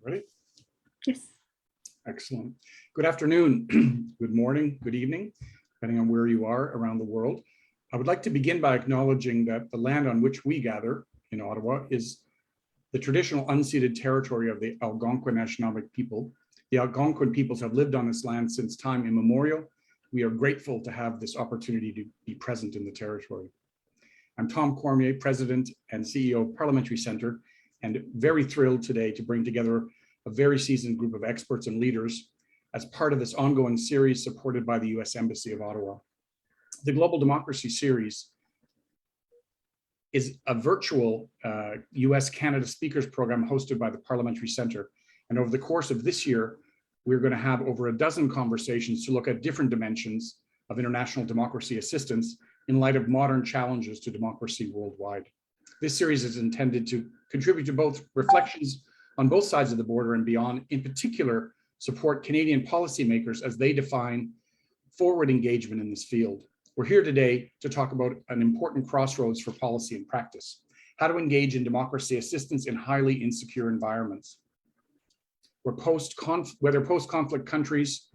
Ready? Yes. Excellent. Good afternoon, good morning, good evening, depending on where you are around the world. I would like to begin by acknowledging that the land on which we gather in Ottawa is the traditional unceded territory of the Algonquin Nationalic people. The Algonquin peoples have lived on this land since time immemorial. We are grateful to have this opportunity to be present in the territory. I'm Tom Cormier, President and CEO of Parliamentary Centre, and very thrilled today to bring together a very seasoned group of experts and leaders as part of this ongoing series supported by the U.S. Embassy of Ottawa. The Global Democracy Series is a virtual US-Canada speakers program hosted by the Parliamentary Centre. And over the course of this year, we're going to have over a dozen conversations to look at different dimensions of international democracy assistance in light of modern challenges to democracy worldwide. This series is intended to contribute to both reflections on both sides of the border and beyond, in particular, support Canadian policymakers as they define forward engagement in this field. We're here today to talk about an important crossroads for policy and practice, how to engage in democracy assistance in highly insecure environments, whether post-conflict countries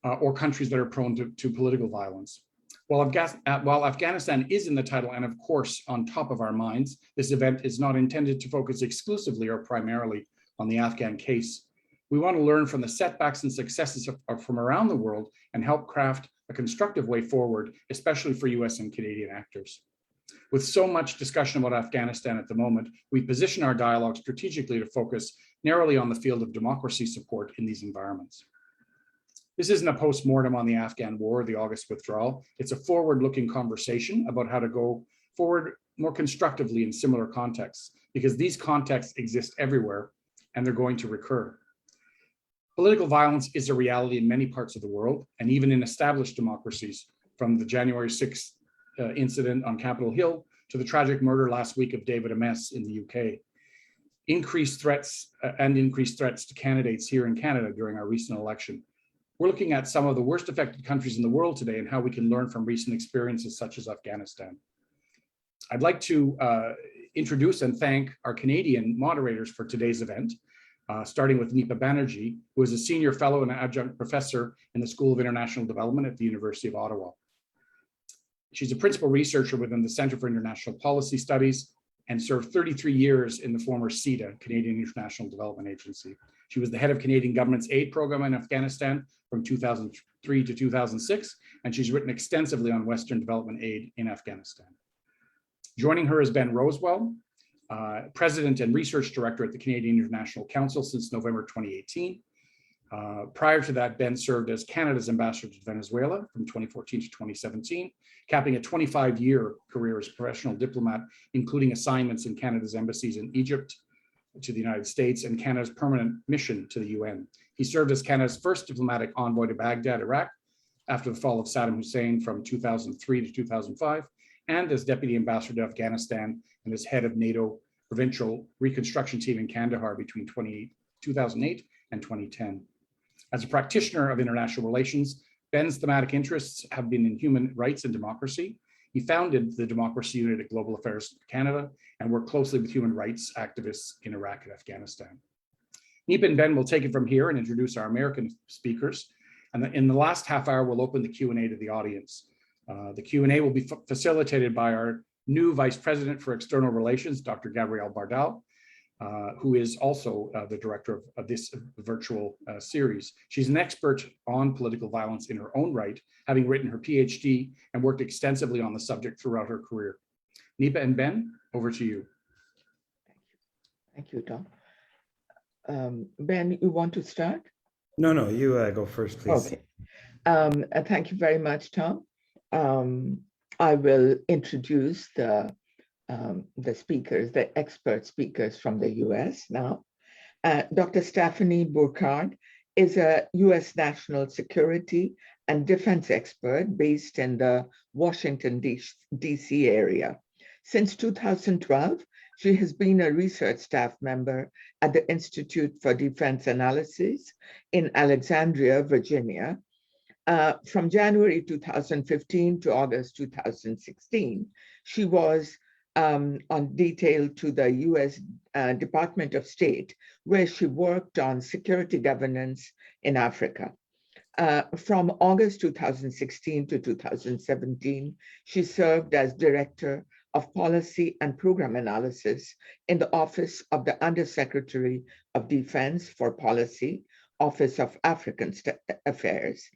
or countries that are prone to political violence. While Afghanistan is in the title and of course on top of our minds, this event is not intended to focus exclusively or primarily on the Afghan case. We want to learn from the setbacks and successes from around the world and help craft a constructive way forward, especially for US and Canadian actors. With so much discussion about Afghanistan at the moment, we position our dialogue strategically to focus narrowly on the field of democracy support in these environments. This isn't a post-mortem on the Afghan war or the August withdrawal. It's a forward-looking conversation about how to go forward more constructively in similar contexts, because these contexts exist everywhere and they're going to recur. Political violence is a reality in many parts of the world, and even in established democracies, from the January 6th incident on Capitol Hill to the tragic murder last week of David Ames in the UK. Increased threats to candidates here in Canada during our recent election. We're looking at some of the worst affected countries in the world today and how we can learn from recent experiences such as Afghanistan. I'd like to introduce and thank our Canadian moderators for today's event, starting with Nipa Banerjee, who is a senior fellow and adjunct professor in the School of International Development at the University of Ottawa. She's a principal researcher within the Centre for International Policy Studies and served 33 years in the former CEDA, Canadian International Development Agency. She was the head of Canadian government's aid program in Afghanistan from 2003 to 2006, and she's written extensively on Western development aid in Afghanistan. Joining her is Ben Rosewell, President and Research Director at the Canadian International Council since November 2018. Prior to that, Ben served as Canada's ambassador to Venezuela from 2014 to 2017, capping a 25-year career as a professional diplomat, including assignments in Canada's embassies in Egypt, to the United States, and Canada's permanent mission to the UN. He served as Canada's first diplomatic envoy to Baghdad, Iraq, after the fall of Saddam Hussein from 2003 to 2005, and as deputy ambassador to Afghanistan and as head of NATO provincial reconstruction team in Kandahar between 2008 and 2010. As a practitioner of international relations, Ben's thematic interests have been in human rights and democracy. He founded the Democracy Unit at Global Affairs Canada and worked closely with human rights activists in Iraq and Afghanistan. Nipa and Ben will take it from here and introduce our American speakers. And in the last half hour, we'll open the Q&A to the audience. The Q&A will be facilitated by our new Vice President for External Relations, Dr. Gabrielle Bardal, who is also the director of this virtual series. She's an expert on political violence in her own right, having written her PhD and worked extensively on the subject throughout her career. Nipa and Ben, over to you. Thank you, Tom. Ben, you want to start? No, you go first, please. Okay. Thank you very much, Tom. I will introduce the speakers, the expert speakers from the US now. Dr. Stephanie Burkhardt is a US national security and defense expert based in the Washington, DC area. Since 2012, she has been a research staff member at the Institute for Defense Analysis in Alexandria, Virginia. From January 2015 to August 2016, she was on detail to the US Department of State, where she worked on security governance in Africa. From August 2016 to 2017, she served as Director of Policy and Program Analysis in the Office of the Undersecretary of Defense for Policy, Office of African Affairs.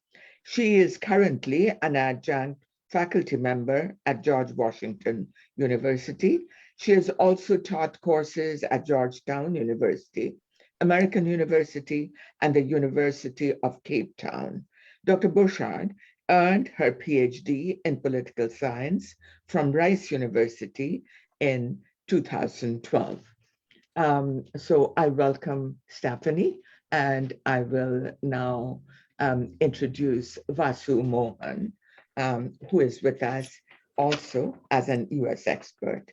She is currently an adjunct faculty member at George Washington University. She has also taught courses at Georgetown University, American University, and the University of Cape Town. Dr. Burkhardt earned her PhD in political science from Rice University in 2012. So I welcome Stephanie, and I will now introduce Vasu Mohan, who is with us also as an US expert.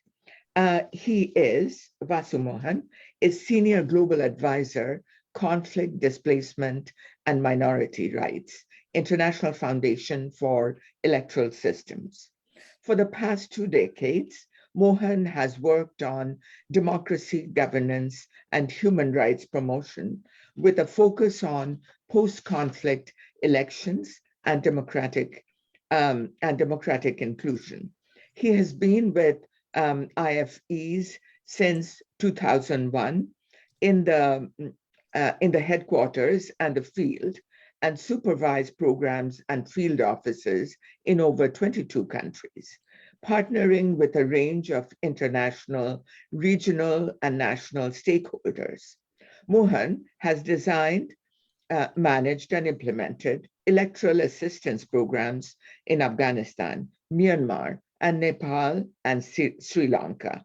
Vasu Mohan is Senior Global Advisor, Conflict, Displacement, and Minority Rights, International Foundation for Electoral Systems. For the past 2 decades, Mohan has worked on democracy, governance, and human rights promotion with a focus on post-conflict elections and democratic inclusion. He has been with IFEs since 2001 in the headquarters and the field, and supervised programs and field offices in over 22 countries, partnering with a range of international, regional, and national stakeholders. Mohan has designed, managed, and implemented electoral assistance programs in Afghanistan, Myanmar, and Nepal and Sri Lanka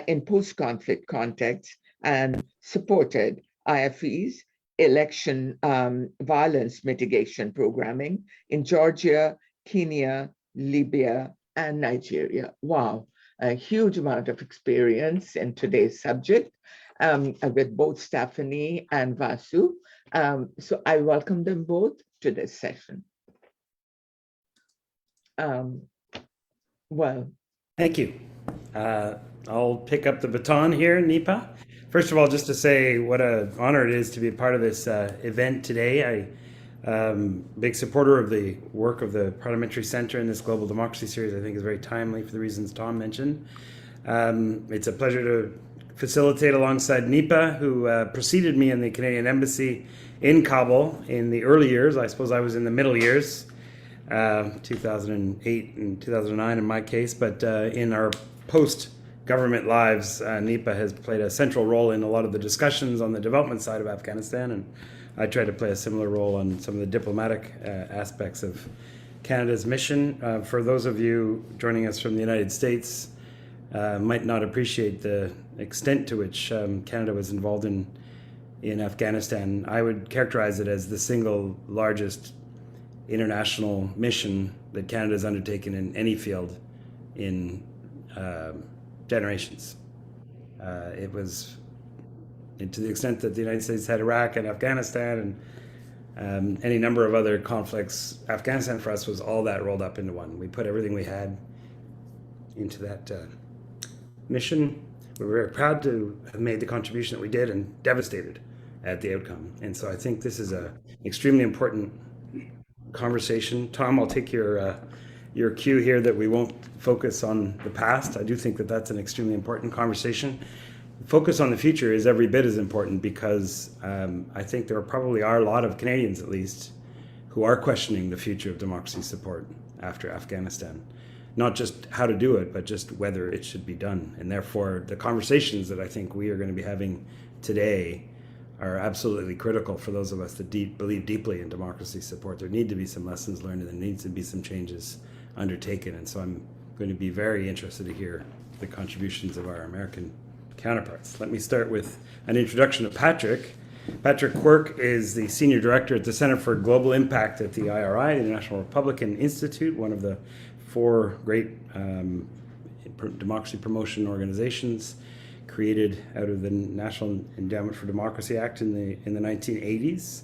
in post-conflict contexts, and supported IFEs election violence mitigation programming in Georgia, Kenya, Libya, and Nigeria. Wow, a huge amount of experience in today's subject with both Stephanie and Vasu. So I welcome them both to this session. Well. Thank you. I'll pick up the baton here, Nipa. First of all, just to say what an honor it is to be a part of this event today. Big supporter of the work of the Parliamentary Center in this Global Democracy Series. I think is very timely for the reasons Tom mentioned. It's a pleasure to facilitate alongside Nipa, who preceded me in the Canadian Embassy in Kabul in the early years. I suppose I was in the middle years, 2008 and 2009 in my case, but in our post-government lives, Nipa has played a central role in a lot of the discussions on the development side of Afghanistan, and I try to play a similar role on some of the diplomatic aspects of Canada's mission. For those of you joining us from the United States, might not appreciate the extent to which Canada was involved in Afghanistan. I would characterize it as the single largest international mission that Canada has undertaken in any field in generations. It was, to the extent that the United States had Iraq and Afghanistan and any number of other conflicts, Afghanistan for us was all that rolled up into one. We put everything we had into that mission. We were very proud to have made the contribution that we did and devastated at the outcome. And so I think this is an extremely important conversation. Tom, I'll take your cue here that we won't focus on the past. I do think that that's an extremely important conversation. Focus on the future is every bit as important, because I think there probably are a lot of Canadians, at least, who are questioning the future of democracy support after Afghanistan. Not just how to do it, but just whether it should be done. And therefore, the conversations that I think we are going to be having today are absolutely critical for those of us that believe deeply in democracy support. There need to be some lessons learned, and there needs to be some changes undertaken. And so I'm going to be very interested to hear the contributions of our American counterparts. Let me start with an introduction of Patrick. Patrick Quirk is the Senior Director at the Center for Global Impact at the IRI, the International Republican Institute, one of the 4 great democracy promotion organizations created out of the National Endowment for Democracy Act in the 1980s.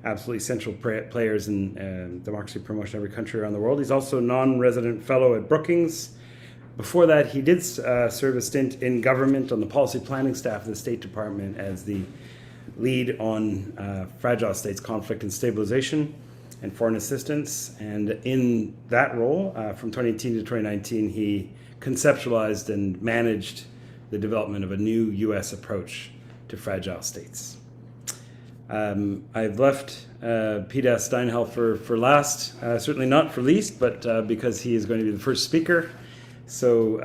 Absolutely central players in democracy promotion in every country around the world. He's also a non-resident fellow at Brookings, Before that, he did serve a stint in government on the policy planning staff of the State Department as the lead on fragile states conflict and stabilization and foreign assistance. And in that role, from 2018 to 2019, he conceptualized and managed the development of a new U.S. approach to fragile states. I've left Peter Steinhelfer for last, certainly not for least, but because he is going to be the first speaker. So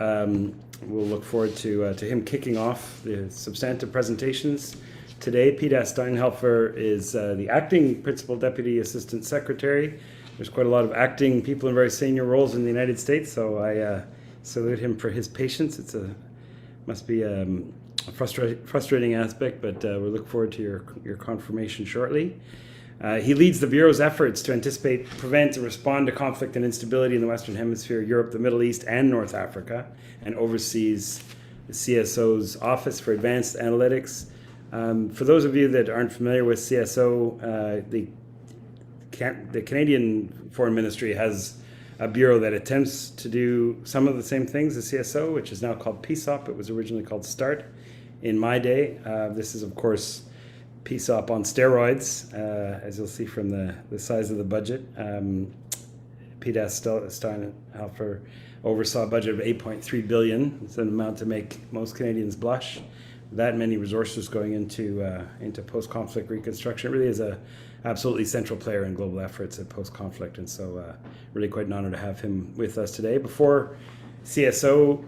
we'll look forward to him kicking off the substantive presentations today. Peter Steinhelfer is the acting Principal Deputy Assistant Secretary. There's quite a lot of acting people in very senior roles in the United States, so I salute him for his patience. Must be a frustrating aspect, but we look forward to your confirmation shortly. He leads the Bureau's efforts to anticipate, prevent, and respond to conflict and instability in the Western Hemisphere, Europe, the Middle East, and North Africa, and oversees the CSO's Office for Advanced Analytics. For those of you that aren't familiar with CSO, the Canadian Foreign Ministry has a bureau that attempts to do some of the same things as CSO, which is now called PSOP. It was originally called START in my day. This is, of course, PSOP on steroids, as you'll see from the size of the budget. Peter Steinhelfer oversaw a budget of $8.3 billion. It's an amount to make most Canadians blush. That many resources going into post-conflict reconstruction. It really is a absolutely central player in global efforts at post-conflict, and so really quite an honor to have him with us today. Before CSO,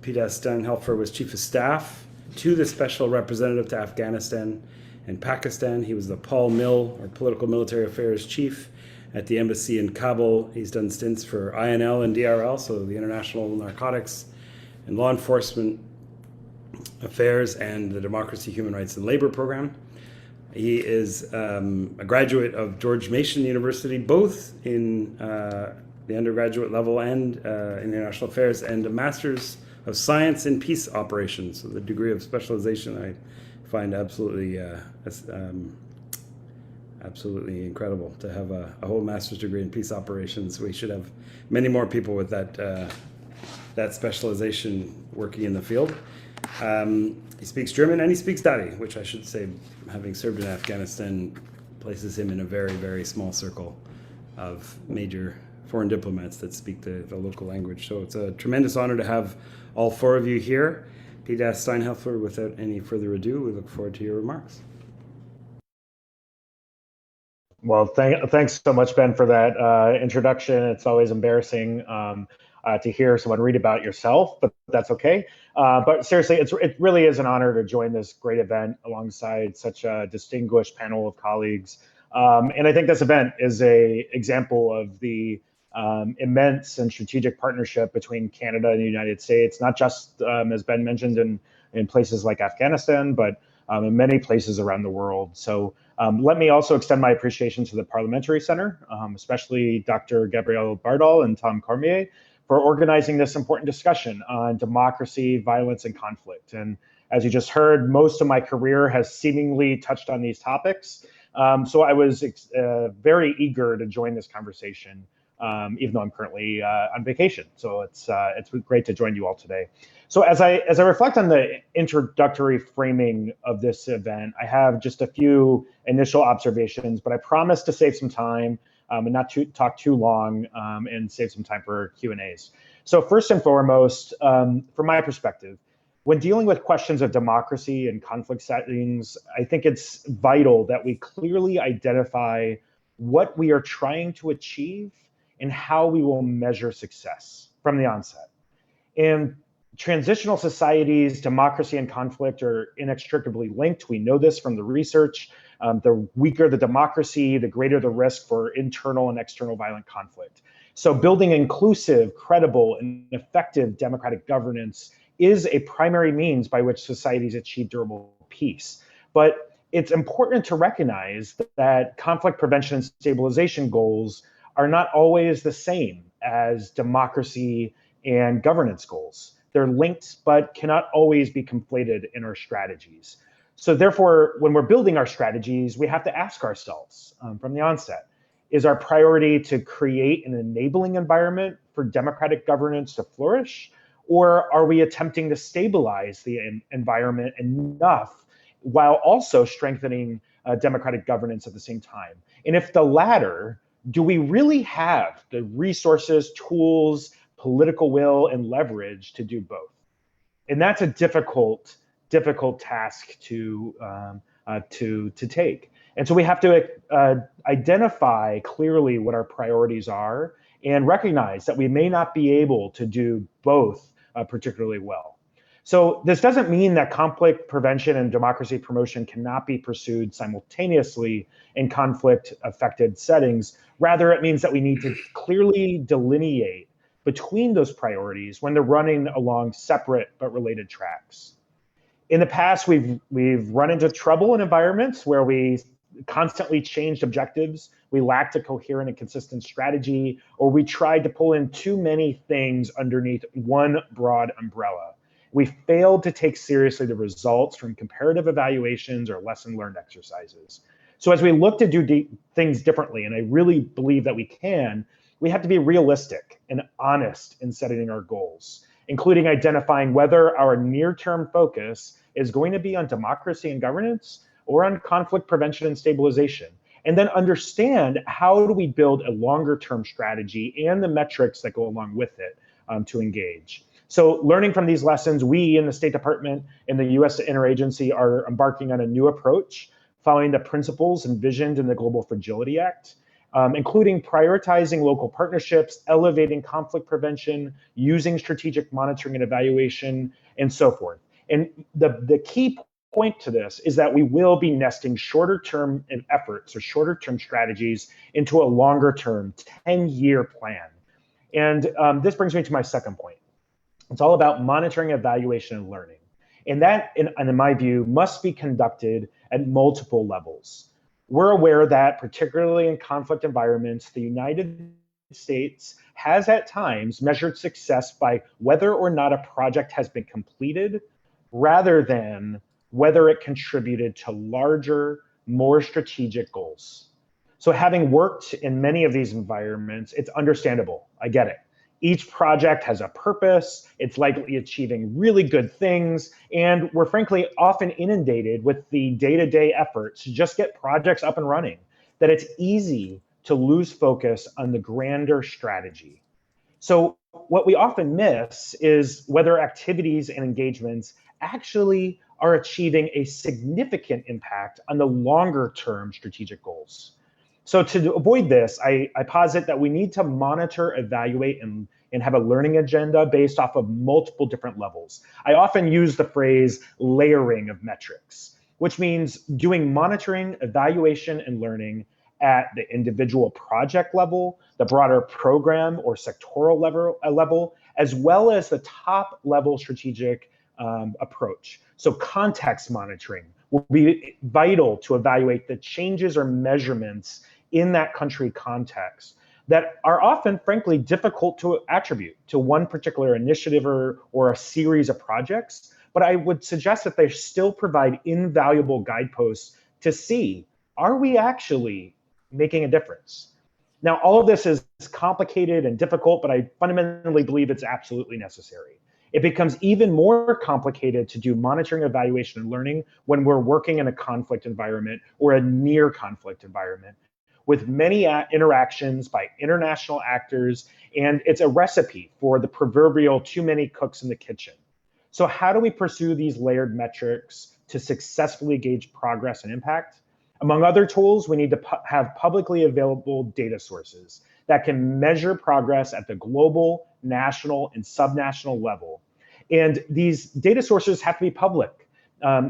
Peter Steinhelfer was Chief of Staff to the Special Representative to Afghanistan and Pakistan. He was the Paul Mill, or Political Military Affairs Chief at the Embassy in Kabul. He's done stints for INL and DRL, so the International Narcotics and Law Enforcement Affairs and the Democracy, Human Rights and Labor Program. He is a graduate of George Mason University, both in the undergraduate level and in international affairs, and a Master's of Science in Peace Operations. So the degree of specialization I find absolutely incredible to have a whole master's degree in peace operations. We should have many more people with that specialization working in the field. He speaks German and he speaks Dari, which I should say, having served in Afghanistan, places him in a very, very small circle of major foreign diplomats that speak the local language. So it's a tremendous honor to have all four of you here. Peter Steinhelfer, without any further ado, we look forward to your remarks. Well, thanks so much, Ben, for that introduction. It's always embarrassing to hear someone read about yourself, but that's okay. But seriously, it really is an honor to join this great event alongside such a distinguished panel of colleagues. And I think this event is an example of the immense and strategic partnership between Canada and the United States, not just, as Ben mentioned, in places like Afghanistan, but in many places around the world. So let me also extend my appreciation to the Parliamentary Center, especially Dr. Gabrielle Bardal and Tom Cormier, for organizing this important discussion on democracy, violence, and conflict. And as you just heard, most of my career has seemingly touched on these topics. So I was very eager to join this conversation, even though I'm currently on vacation. So it's great to join you all today. So as I reflect on the introductory framing of this event, I have just a few initial observations, but I promise to save some time and not talk too long and save some time for Q&As. So first and foremost, from my perspective, when dealing with questions of democracy and conflict settings, I think it's vital that we clearly identify what we are trying to achieve and how we will measure success from the onset. In transitional societies, democracy and conflict are inextricably linked. We know this from the research. The weaker the democracy, the greater the risk for internal and external violent conflict. So building inclusive, credible, and effective democratic governance is a primary means by which societies achieve durable peace. But it's important to recognize that conflict prevention and stabilization goals are not always the same as democracy and governance goals. They're linked, but cannot always be conflated in our strategies. So therefore, when we're building our strategies, we have to ask ourselves from the onset, Is our priority to create an enabling environment for democratic governance to flourish? Or are we attempting to stabilize the environment enough while also strengthening democratic governance at the same time? And if the latter, do we really have the resources, tools, political will, and leverage to do both? And that's a difficult task to take. And so we have to identify clearly what our priorities are and recognize that we may not be able to do both particularly well. So this doesn't mean that conflict prevention and democracy promotion cannot be pursued simultaneously in conflict-affected settings. Rather, it means that we need to clearly delineate between those priorities when they're running along separate but related tracks. In the past, we've run into trouble in environments where we constantly changed objectives, we lacked a coherent and consistent strategy, or we tried to pull in too many things underneath one broad umbrella. We failed to take seriously the results from comparative evaluations or lesson learned exercises. So as we look to do things differently, and I really believe that we can, we have to be realistic and honest in setting our goals, including identifying whether our near-term focus is going to be on democracy and governance or on conflict prevention and stabilization, and then understand how do we build a longer-term strategy and the metrics that go along with it to engage. So learning from these lessons, we in the State Department and the US Interagency are embarking on a new approach, following the principles envisioned in the Global Fragility Act, including prioritizing local partnerships, elevating conflict prevention, using strategic monitoring and evaluation, and so forth. And the key point to this is that we will be nesting shorter term efforts or shorter term strategies into a longer term 10-year plan. And this brings me to my second point. It's all about monitoring, evaluation, and learning. And that, in my view, must be conducted at multiple levels. We're aware that, particularly in conflict environments, the United States has at times measured success by whether or not a project has been completed, rather than whether it contributed to larger, more strategic goals. So having worked in many of these environments, it's understandable, I get it. Each project has a purpose, it's likely achieving really good things, and we're frankly often inundated with the day-to-day efforts to just get projects up and running, that it's easy to lose focus on the grander strategy. So what we often miss is whether activities and engagements actually are achieving a significant impact on the longer term strategic goals. So to avoid this, I posit that we need to monitor, evaluate, and have a learning agenda based off of multiple different levels. I often use the phrase layering of metrics, which means doing monitoring, evaluation, and learning at the individual project level, the broader program or sectoral level, as well as the top level strategic approach. So context monitoring will be vital to evaluate the changes or measurements in that country context that are often, frankly, difficult to attribute to one particular initiative or a series of projects. But I would suggest that they still provide invaluable guideposts to see, are we actually making a difference? Now, all of this is complicated and difficult, but I fundamentally believe it's absolutely necessary. It becomes even more complicated to do monitoring, evaluation, and learning when we're working in a conflict environment or a near conflict environment with many interactions by international actors, and it's a recipe for the proverbial too many cooks in the kitchen. So how do we pursue these layered metrics to successfully gauge progress and impact? Among other tools, we need to have publicly available data sources that can measure progress at the global, national, and subnational level. And these data sources have to be public.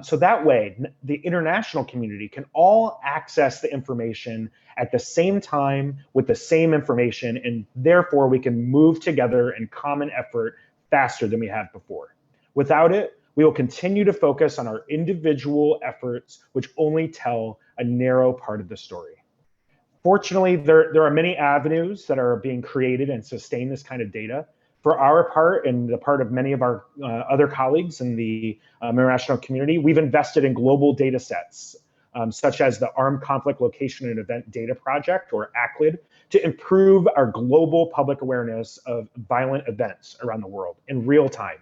So that way, the international community can all access the information at the same time with the same information, and therefore we can move together in common effort faster than we have before. Without it, we will continue to focus on our individual efforts, which only tell a narrow part of the story. Fortunately, there are many avenues that are being created and sustain this kind of data. For our part and the part of many of our other colleagues in the international community, we've invested in global data sets such as the Armed Conflict Location and Event Data Project, or ACLID, to improve our global public awareness of violent events around the world in real time.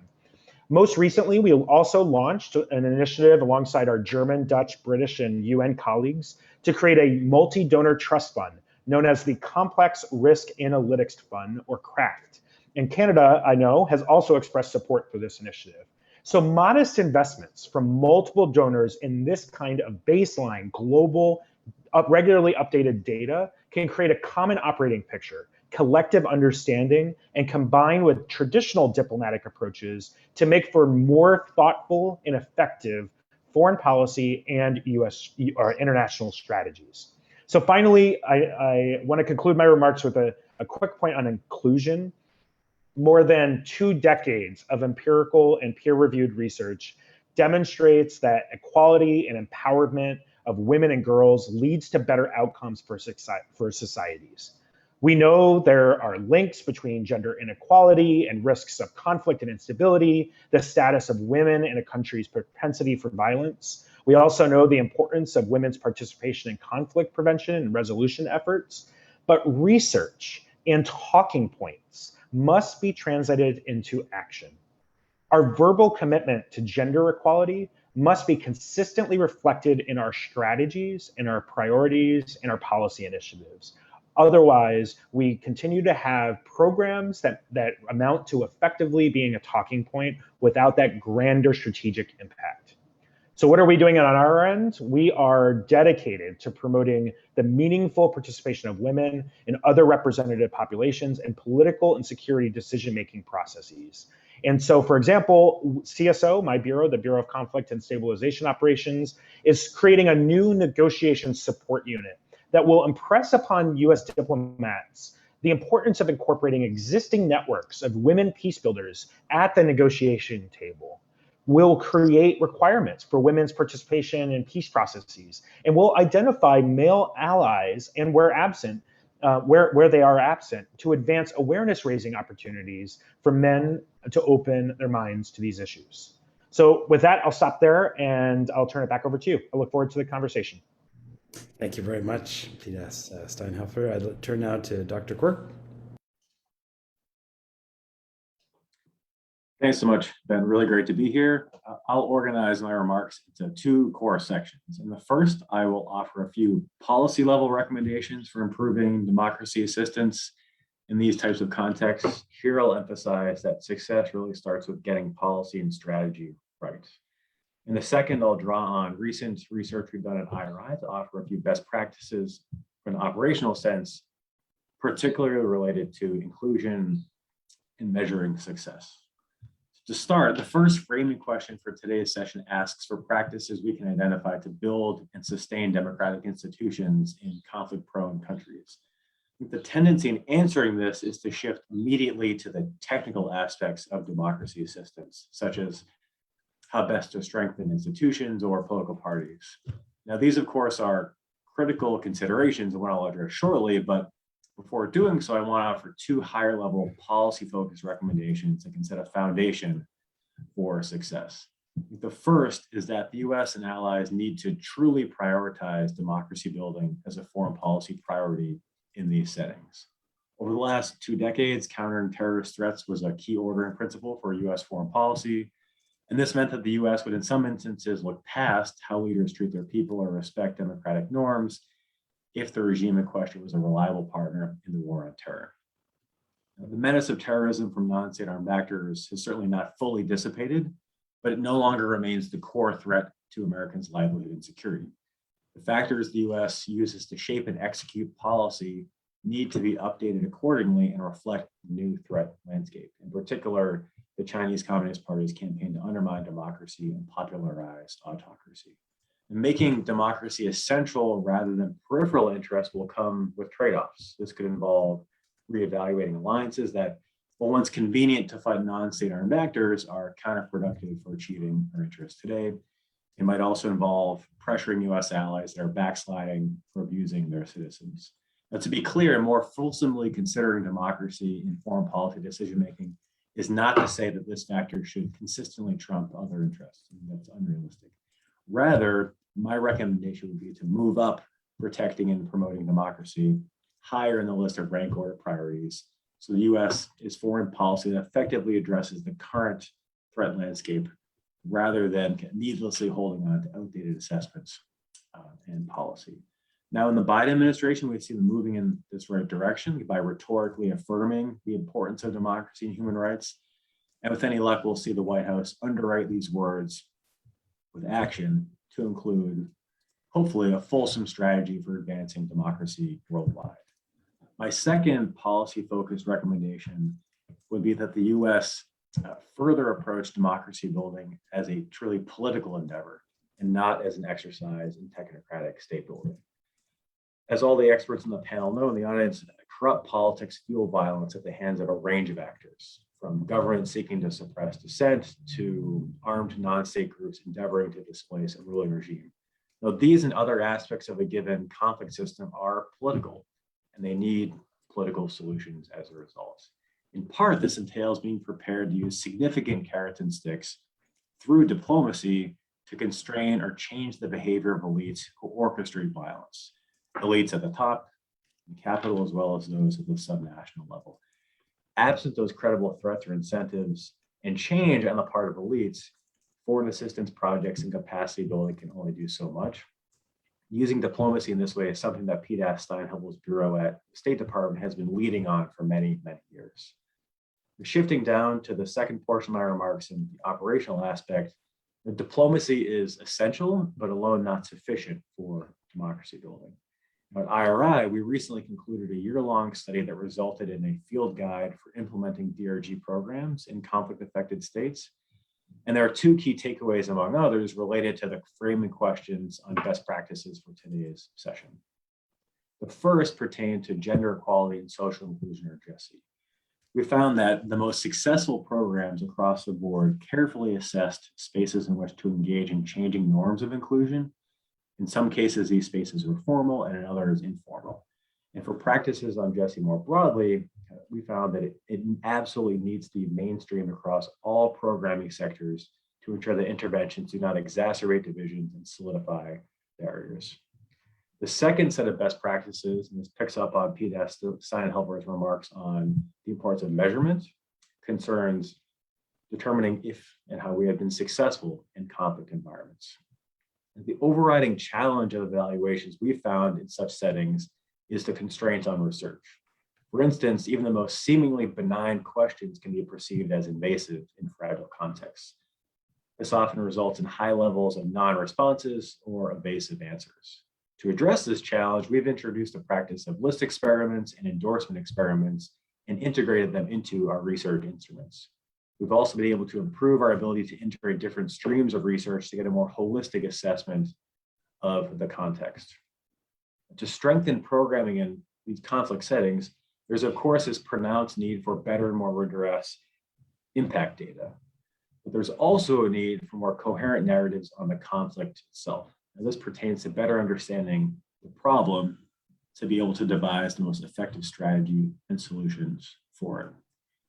Most recently, we also launched an initiative alongside our German, Dutch, British, and UN colleagues to create a multi-donor trust fund known as the Complex Risk Analytics Fund, or CRAFT. And Canada, I know, has also expressed support for this initiative. So modest investments from multiple donors in this kind of baseline global, regularly updated data can create a common operating picture, collective understanding, and combine with traditional diplomatic approaches to make for more thoughtful and effective foreign policy and US or international strategies. So finally, I want to conclude my remarks with a quick point on inclusion. More than 2 decades of empirical and peer-reviewed research demonstrates that equality and empowerment of women and girls leads to better outcomes for societies. We know there are links between gender inequality and risks of conflict and instability, the status of women in a country's propensity for violence. We also know the importance of women's participation in conflict prevention and resolution efforts, but research and talking points must be translated into action. Our verbal commitment to gender equality must be consistently reflected in our strategies, in our priorities, in our policy initiatives. Otherwise, we continue to have programs that amount to effectively being a talking point without that grander strategic impact. So what are we doing on our end? We are dedicated to promoting the meaningful participation of women and other representative populations in political and security decision-making processes. And so, for example, CSO, my bureau, the Bureau of Conflict and Stabilization Operations, is creating a new negotiation support unit that will impress upon US diplomats the importance of incorporating existing networks of women peace builders at the negotiation table. Will create requirements for women's participation in peace processes, and will identify male allies and where they are absent, to advance awareness raising opportunities for men to open their minds to these issues. So with that, I'll stop there and I'll turn it back over to you. I look forward to the conversation. Thank you very much, Peter Steinhelfer. I'll turn now to Dr. Quirk. Thanks so much, Ben. Really great to be here. I'll organize my remarks into 2 core sections. In the first, I will offer a few policy level recommendations for improving democracy assistance in these types of contexts. Here, I'll emphasize that success really starts with getting policy and strategy right. In the second, I'll draw on recent research we've done at IRI to offer a few best practices from an operational sense, particularly related to inclusion in measuring success. To start, the first framing question for today's session asks for practices we can identify to build and sustain democratic institutions in conflict-prone countries. The tendency in answering this is to shift immediately to the technical aspects of democracy assistance, such as how best to strengthen institutions or political parties. Now, these, of course, are critical considerations and what I'll address shortly, but before doing so, I want to offer 2 higher level policy-focused recommendations that can set a foundation for success. The first is that the US and allies need to truly prioritize democracy building as a foreign policy priority in these settings. Over the last 2 decades, countering terrorist threats was a key ordering principle for US foreign policy. And this meant that the US would in some instances look past how leaders treat their people or respect democratic norms if the regime in question was a reliable partner in the war on terror. Now, the menace of terrorism from non-state armed actors has certainly not fully dissipated, but it no longer remains the core threat to Americans' livelihood and security. The factors the US uses to shape and execute policy need to be updated accordingly and reflect the new threat landscape. In particular, the Chinese Communist Party's campaign to undermine democracy and popularize autocracy. And making democracy essential rather than peripheral interest will come with trade-offs. This could involve reevaluating alliances that, while once convenient to fight non-state armed actors, are counterproductive for achieving our interests today. It might also involve pressuring US allies that are backsliding for abusing their citizens. Now, to be clear, more fulsomely considering democracy in foreign policy decision-making is not to say that this factor should consistently trump other interests. That's unrealistic. Rather, my recommendation would be to move up protecting and promoting democracy higher in the list of rank order priorities. So the US is foreign policy that effectively addresses the current threat landscape rather than needlessly holding on to outdated assessments and policy. Now in the Biden administration, we see them moving in this right direction by rhetorically affirming the importance of democracy and human rights. And with any luck, we'll see the White House underwrite these words with action to include, hopefully, a fulsome strategy for advancing democracy worldwide. My second policy-focused recommendation would be that the US further approach democracy building as a truly political endeavor and not as an exercise in technocratic state building. As all the experts in the panel know in the audience, corrupt politics fuel violence at the hands of a range of actors, from governments seeking to suppress dissent to armed non-state groups endeavoring to displace a ruling regime. Now, these and other aspects of a given conflict system are political, and they need political solutions as a result. In part, this entails being prepared to use significant carrots and sticks through diplomacy to constrain or change the behavior of elites who orchestrate violence. Elites at the top, the capital, as well as those at the subnational level. Absent those credible threats or incentives and change on the part of elites, foreign assistance projects and capacity building can only do so much. Using diplomacy in this way is something that PDAS Steinhelfer's bureau at the State Department has been leading on for many, many years. Shifting down to the second portion of my remarks in the operational aspect, the diplomacy is essential, but alone not sufficient for democracy building. At IRI, we recently concluded a year-long study that resulted in a field guide for implementing DRG programs in conflict-affected states. And there are two key takeaways, among others, related to the framing questions on best practices for today's session. The first pertained to gender equality and social inclusion, or GESI. We found that the most successful programs across the board carefully assessed spaces in which to engage in changing norms of inclusion. In some cases, these spaces were formal and in others informal. And for practices on GESI more broadly, we found that it absolutely needs to be mainstreamed across all programming sectors to ensure that interventions do not exacerbate divisions and solidify barriers. The second set of best practices, and this picks up on PDAS Steinhelfer's remarks on the importance of measurement, concerns determining if and how we have been successful in conflict environments. The overriding challenge of evaluations we found in such settings is the constraints on research. For instance, even the most seemingly benign questions can be perceived as invasive in fragile contexts. This often results in high levels of non-responses or evasive answers. To address this challenge, we've introduced a practice of list experiments and endorsement experiments and integrated them into our research instruments. We've also been able to improve our ability to integrate different streams of research to get a more holistic assessment of the context. To strengthen programming in these conflict settings, there's of course this pronounced need for better and more rigorous impact data. But there's also a need for more coherent narratives on the conflict itself. And this pertains to better understanding the problem to be able to devise the most effective strategy and solutions for it.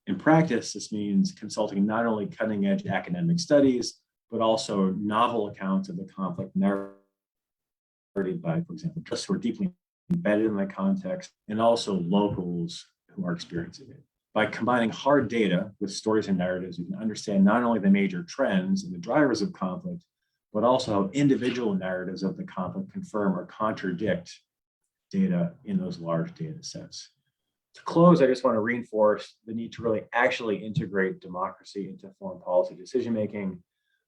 In practice, this means consulting not only cutting-edge academic studies, but also novel accounts of the conflict narrated by, for example, just who are deeply embedded in the context, and also locals who are experiencing it. By combining hard data with stories and narratives, we can understand not only the major trends and the drivers of conflict, but also how individual narratives of the conflict confirm or contradict data in those large data sets. To close, I just want to reinforce the need to really actually integrate democracy into foreign policy decision-making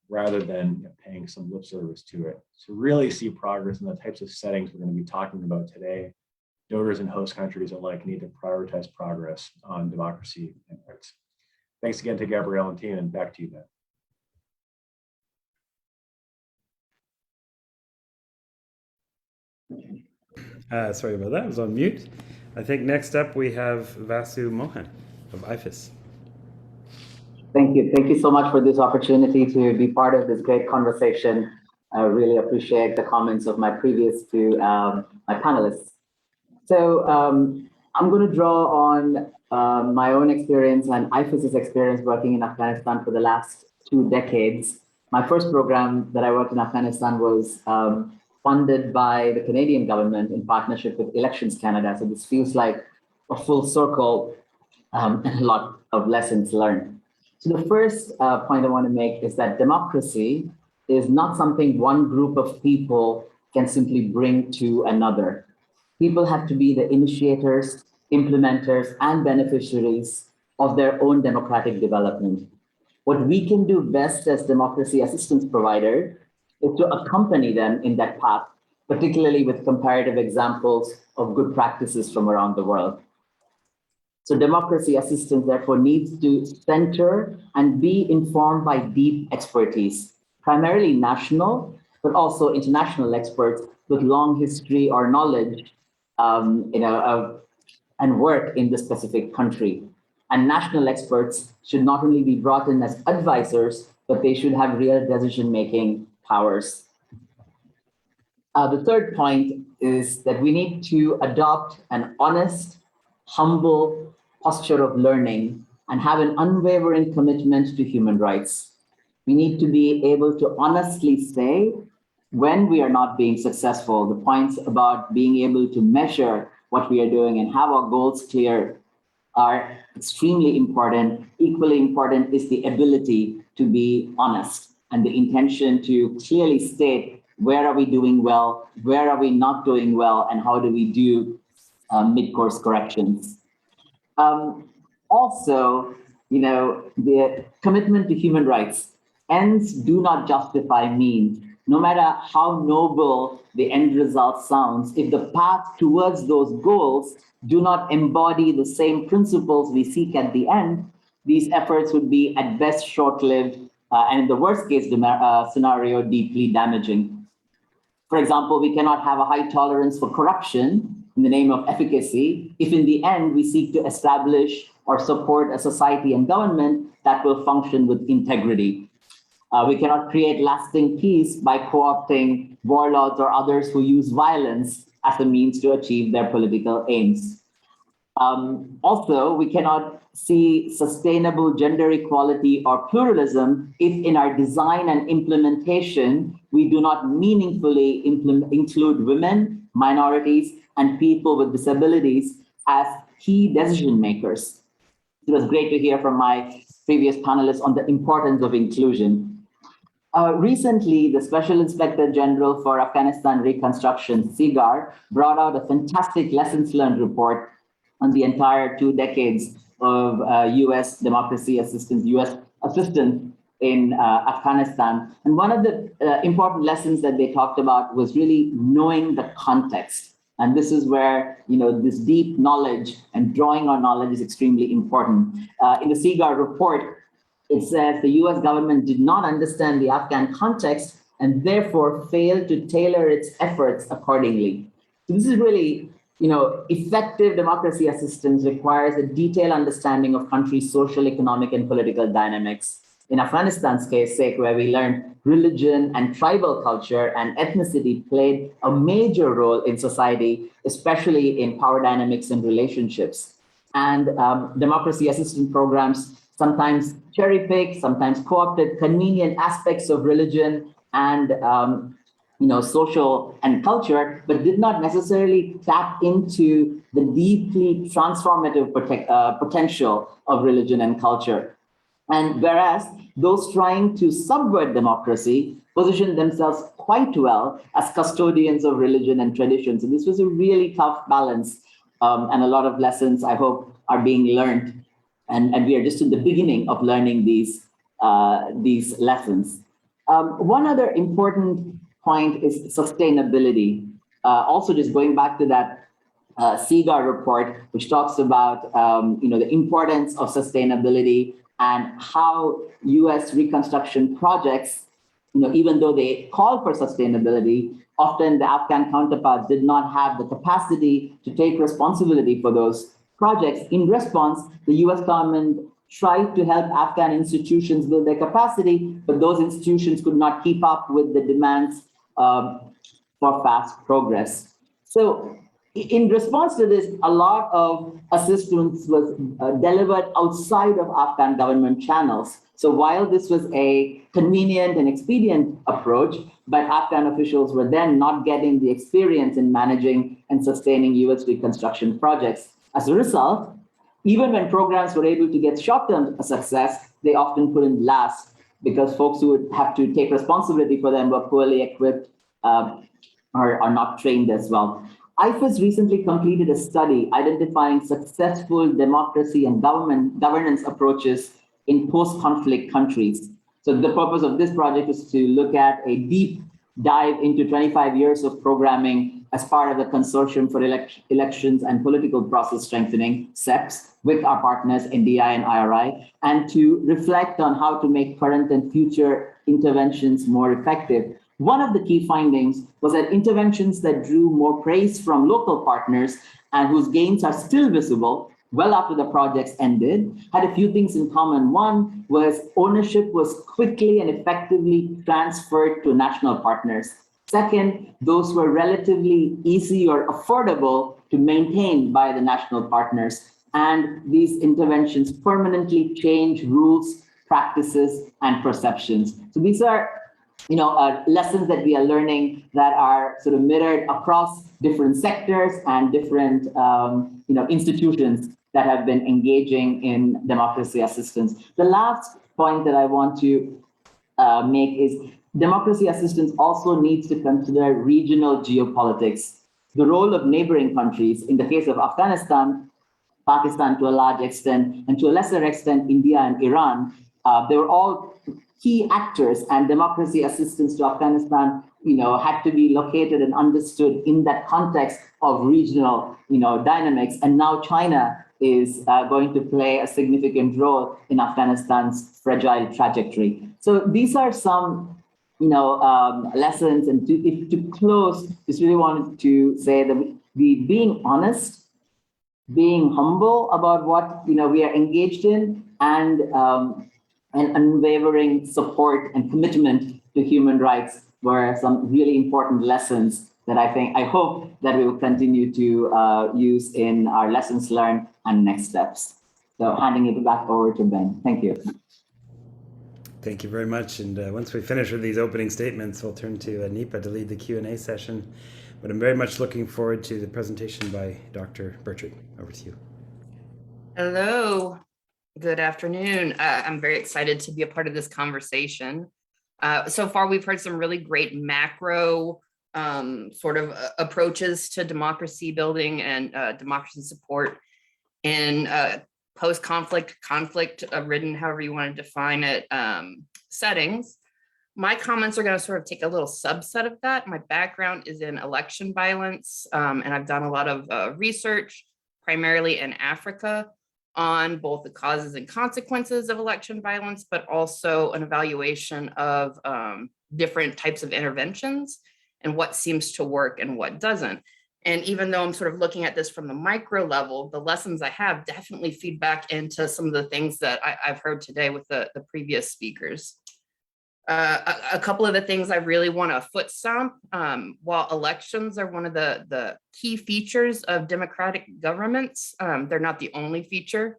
rather than paying some lip service to it. To really see progress in the types of settings we're going to be talking about today, donors and host countries alike need to prioritize progress on democracy and rights. Thanks again to Gabrielle and team, and back to you, Ben. Sorry about that, I was on mute. I think next up we have Vasu Mohan of IFES. Thank you. Thank you so much for this opportunity to be part of this great conversation. I really appreciate the comments of my previous two, my panelists. So I'm going to draw on my own experience and IFES's experience working in Afghanistan for the last 2 decades My first program that I worked in Afghanistan was funded by the Canadian government in partnership with Elections Canada. So this feels like a full circle and a lot of lessons learned. So the first point I want to make is that democracy is not something one group of people can simply bring to another. People have to be the initiators, implementers, and beneficiaries of their own democratic development. What we can do best as democracy assistance provider is to accompany them in that path, particularly with comparative examples of good practices from around the world. So democracy assistance, therefore, needs to center and be informed by deep expertise, primarily national, but also international experts with long history or knowledge and work in the specific country. And national experts should not only be brought in as advisors, but they should have real decision-making powers. The third point is that we need to adopt an honest, humble posture of learning and have an unwavering commitment to human rights. We need to be able to honestly say when we are not being successful. The points about being able to measure what we are doing and have our goals clear are extremely important. Equally important is the ability to be honest and the intention to clearly state where are we doing well, where are we not doing well, and how do we do mid-course corrections. Also, the commitment to human rights. Ends do not justify means. No matter how noble the end result sounds, if the path towards those goals do not embody the same principles we seek at the end, these efforts would be at best short-lived and in the worst case scenario, deeply damaging. For example, we cannot have a high tolerance for corruption in the name of efficacy if in the end we seek to establish or support a society and government that will function with integrity. We cannot create lasting peace by co-opting warlords or others who use violence as a means to achieve their political aims. Also, we cannot see sustainable gender equality or pluralism if in our design and implementation, we do not meaningfully include women, minorities, and people with disabilities as key decision makers. It was great to hear from my previous panelists on the importance of inclusion. Recently, the Special Inspector General for Afghanistan Reconstruction, SIGAR, brought out a fantastic lessons learned report on the entire 2 decades of US democracy assistance, US assistance in Afghanistan. And one of the important lessons that they talked about was really knowing the context. And this is where this deep knowledge and drawing on knowledge is extremely important. In the SIGAR report, it says the US government did not understand the Afghan context and therefore failed to tailor its efforts accordingly. So this is really, effective democracy assistance requires a detailed understanding of country's social, economic, and political dynamics. In Afghanistan's case, where we learned religion and tribal culture and ethnicity played a major role in society, especially in power dynamics and relationships. And democracy assistance programs sometimes cherry pick, sometimes co-opted convenient aspects of religion and social and culture, but did not necessarily tap into the deeply transformative potential of religion and culture. And whereas those trying to subvert democracy positioned themselves quite well as custodians of religion and tradition. So this was a really tough balance, and a lot of lessons, I hope, are being learned. And we are just in the beginning of learning these lessons. One other important point is sustainability. Also, just going back to that SIGAR report, which talks about the importance of sustainability and how U.S. reconstruction projects, even though they call for sustainability, often the Afghan counterparts did not have the capacity to take responsibility for those projects. In response, the US government tried to help Afghan institutions build their capacity, but those institutions could not keep up with the demands for fast progress. So in response to this, a lot of assistance was delivered outside of Afghan government channels. So while this was a convenient and expedient approach, but Afghan officials were then not getting the experience in managing and sustaining US reconstruction projects. As a result, even when programs were able to get short-term success, they often couldn't last because folks who would have to take responsibility for them were poorly equipped or are not trained as well. IFAS recently completed a study identifying successful democracy and governance approaches in post-conflict countries. So the purpose of this project is to look at a deep dive into 25 years of programming as part of the Consortium for Elections and Political Process Strengthening, CEPS, with our partners NDI and IRI, and to reflect on how to make current and future interventions more effective. One of the key findings was that interventions that drew more praise from local partners and whose gains are still visible well after the projects ended had a few things in common. One was ownership was quickly and effectively transferred to national partners. Second, those were relatively easy or affordable to maintain by the national partners. And these interventions permanently change rules, practices, and perceptions. So these are lessons that we are learning that are sort of mirrored across different sectors and different institutions that have been engaging in democracy assistance. The last point that I want to make is democracy assistance also needs to consider regional geopolitics. The role of neighboring countries, in the case of Afghanistan, Pakistan to a large extent, and to a lesser extent, India and Iran, they were all key actors, and democracy assistance to Afghanistan, had to be located and understood in that context of regional, dynamics. And now China is going to play a significant role in Afghanistan's fragile trajectory. So these are some, lessons. And to close, just really wanted to say that being honest, being humble about what we are engaged in, and unwavering support and commitment to human rights were some really important lessons that I hope that we will continue to use in our lessons learned and next steps. So handing it back over to Ben. Thank you. Thank you very much. And once we finish with these opening statements, we'll turn to Nipa to lead the Q&A session. But I'm very much looking forward to the presentation by Dr. Burkhardt. Over to you. Hello. Good afternoon. I'm very excited to be a part of this conversation. So far, we've heard some really great macro sort of approaches to democracy building and democracy support in post-conflict, conflict-ridden, however you want to define it, settings. My comments are going to sort of take a little subset of that. My background is in election violence, and I've done a lot of research, primarily in Africa, on both the causes and consequences of election violence, but also an evaluation of different types of interventions and what seems to work and what doesn't. And even though I'm sort of looking at this from the micro level, the lessons I have definitely feed back into some of the things that I've heard today with the previous speakers. A couple of the things I really want to foot stomp, while elections are one of the key features of democratic governments, they're not the only feature.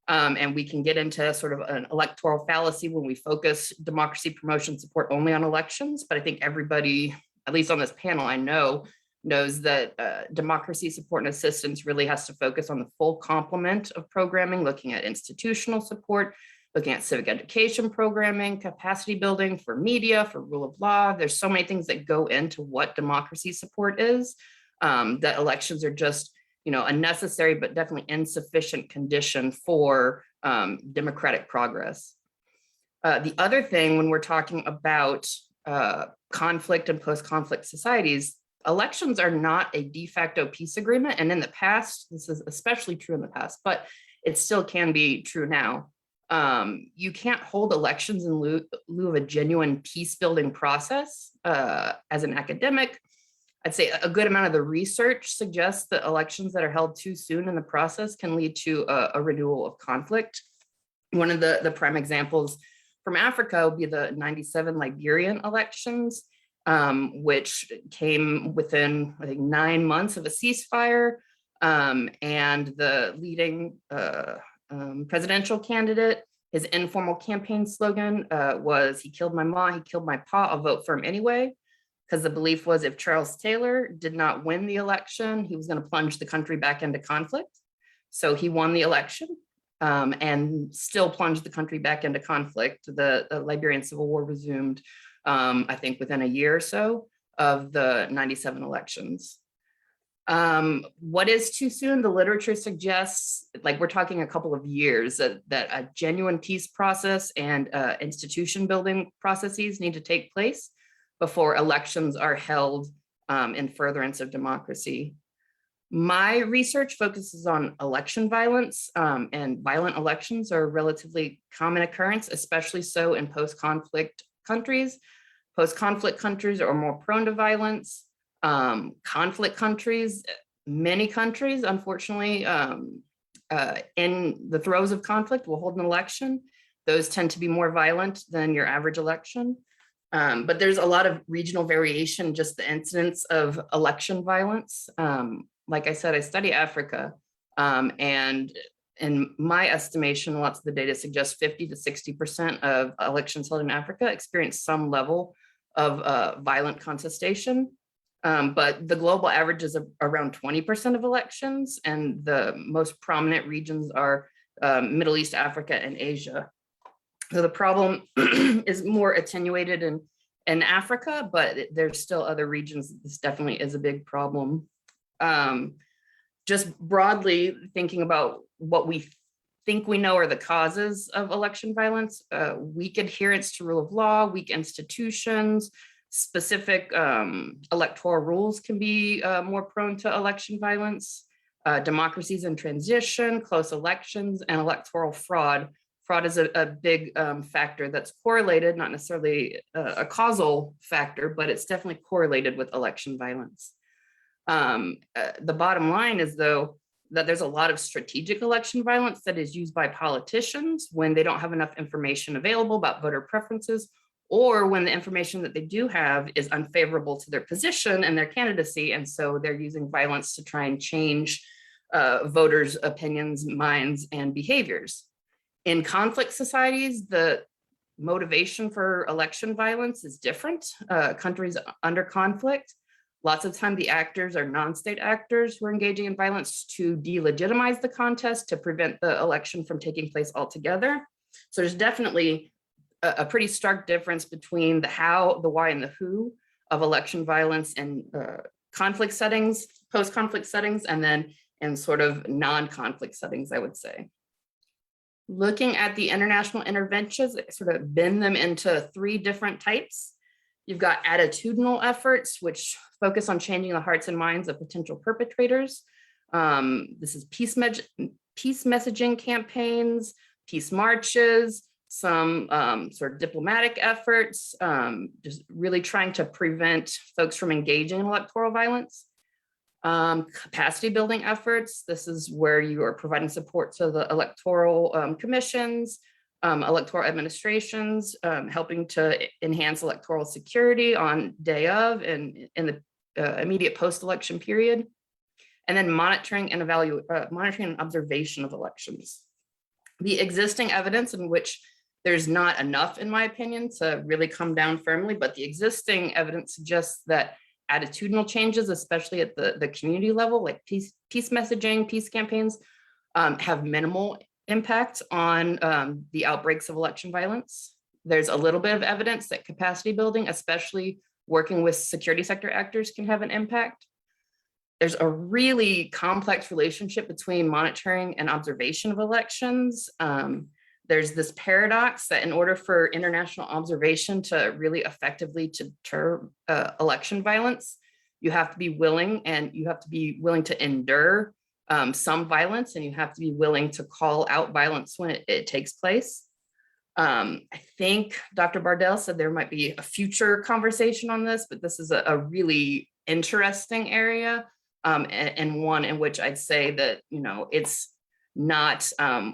And we can get into sort of an electoral fallacy when we focus democracy promotion support only on elections. But I think everybody, at least on this panel, I know, knows that democracy support and assistance really has to focus on the full complement of programming, looking at institutional support, looking at civic education programming, capacity building for media, for rule of law. There's so many things that go into what democracy support is, that elections are just, a necessary but definitely insufficient condition for democratic progress. The other thing, when we're talking about conflict and post-conflict societies, elections are not a de facto peace agreement. And in the past, this is especially true in the past, but it still can be true now. You can't hold elections in lieu of a genuine peace building process. As an academic, I'd say a good amount of the research suggests that elections that are held too soon in the process can lead to a renewal of conflict. One of the prime examples from Africa would be the 97 Liberian elections, which came within, I think, 9 months of a ceasefire, and the leading presidential candidate His informal campaign slogan was, "He killed my ma, he killed my pa, I'll vote for him anyway," because the belief was if Charles Taylor did not win the election, he was going to plunge the country back into conflict. So he won the election and still plunged the country back into conflict. The Liberian Civil War resumed, I think, within a year or so of the 97 elections. What is too soon? The literature suggests, like, we're talking a couple of years, that a genuine peace process and institution building processes need to take place before elections are held in furtherance of democracy. My research focuses on election violence, and violent elections are a relatively common occurrence, especially so in post-conflict countries. Post-conflict countries are more prone to violence. Conflict countries, many countries, unfortunately, in the throes of conflict will hold an election. Those tend to be more violent than your average election. But there's a lot of regional variation, just the incidence of election violence. Like I said, I study Africa, and in my estimation, lots of the data suggests 50 to 60% of elections held in Africa experience some level of violent contestation. But the global average is around 20% of elections, and the most prominent regions are Middle East, Africa, and Asia. So the problem is more attenuated in Africa, but there's still other regions. This definitely is a big problem. Just broadly thinking about what we think we know are the causes of election violence: weak adherence to rule of law, weak institutions, specific electoral rules can be more prone to election violence, democracies in transition, close elections, and electoral fraud. Fraud is a big factor that's correlated, not necessarily a causal factor, but it's definitely correlated with election violence. The bottom line is, though, that there's a lot of strategic election violence that is used by politicians when they don't have enough information available about voter preferences, or when the information that they do have is unfavorable to their position and their candidacy, and so they're using violence to try and change voters' opinions, minds, and behaviors. In conflict societies, the motivation for election violence is different. Countries under conflict, lots of time the actors are non-state actors who are engaging in violence to delegitimize the contest, to prevent the election from taking place altogether. So there's definitely a pretty stark difference between the how, the why, and the who of election violence in conflict settings, post-conflict settings, and then in sort of non-conflict settings, I would say. Looking at the international interventions, sort of bend them into three different types. You've got attitudinal efforts, which focus on changing the hearts and minds of potential perpetrators. This is peace messaging campaigns, peace marches, some sort of diplomatic efforts, just really trying to prevent folks from engaging in electoral violence. Capacity building efforts. This is where you are providing support to the electoral commissions, electoral administrations, helping to enhance electoral security on day of and in the immediate post-election period, and then monitoring and observation of elections. The existing evidence, in which there's not enough, in my opinion, to really come down firmly, but the existing evidence suggests that attitudinal changes, especially at the community level, like peace messaging, peace campaigns, have minimal impact on the outbreaks of election violence. There's a little bit of evidence that capacity building, especially working with security sector actors, can have an impact. There's a really complex relationship between monitoring and observation of elections. There's this paradox that in order for international observation to really effectively deter election violence, you have to be willing to endure some violence, and you have to be willing to call out violence when it takes place. I think Dr. Bardell said there might be a future conversation on this, but this is a really interesting area, and one in which I'd say that, it's not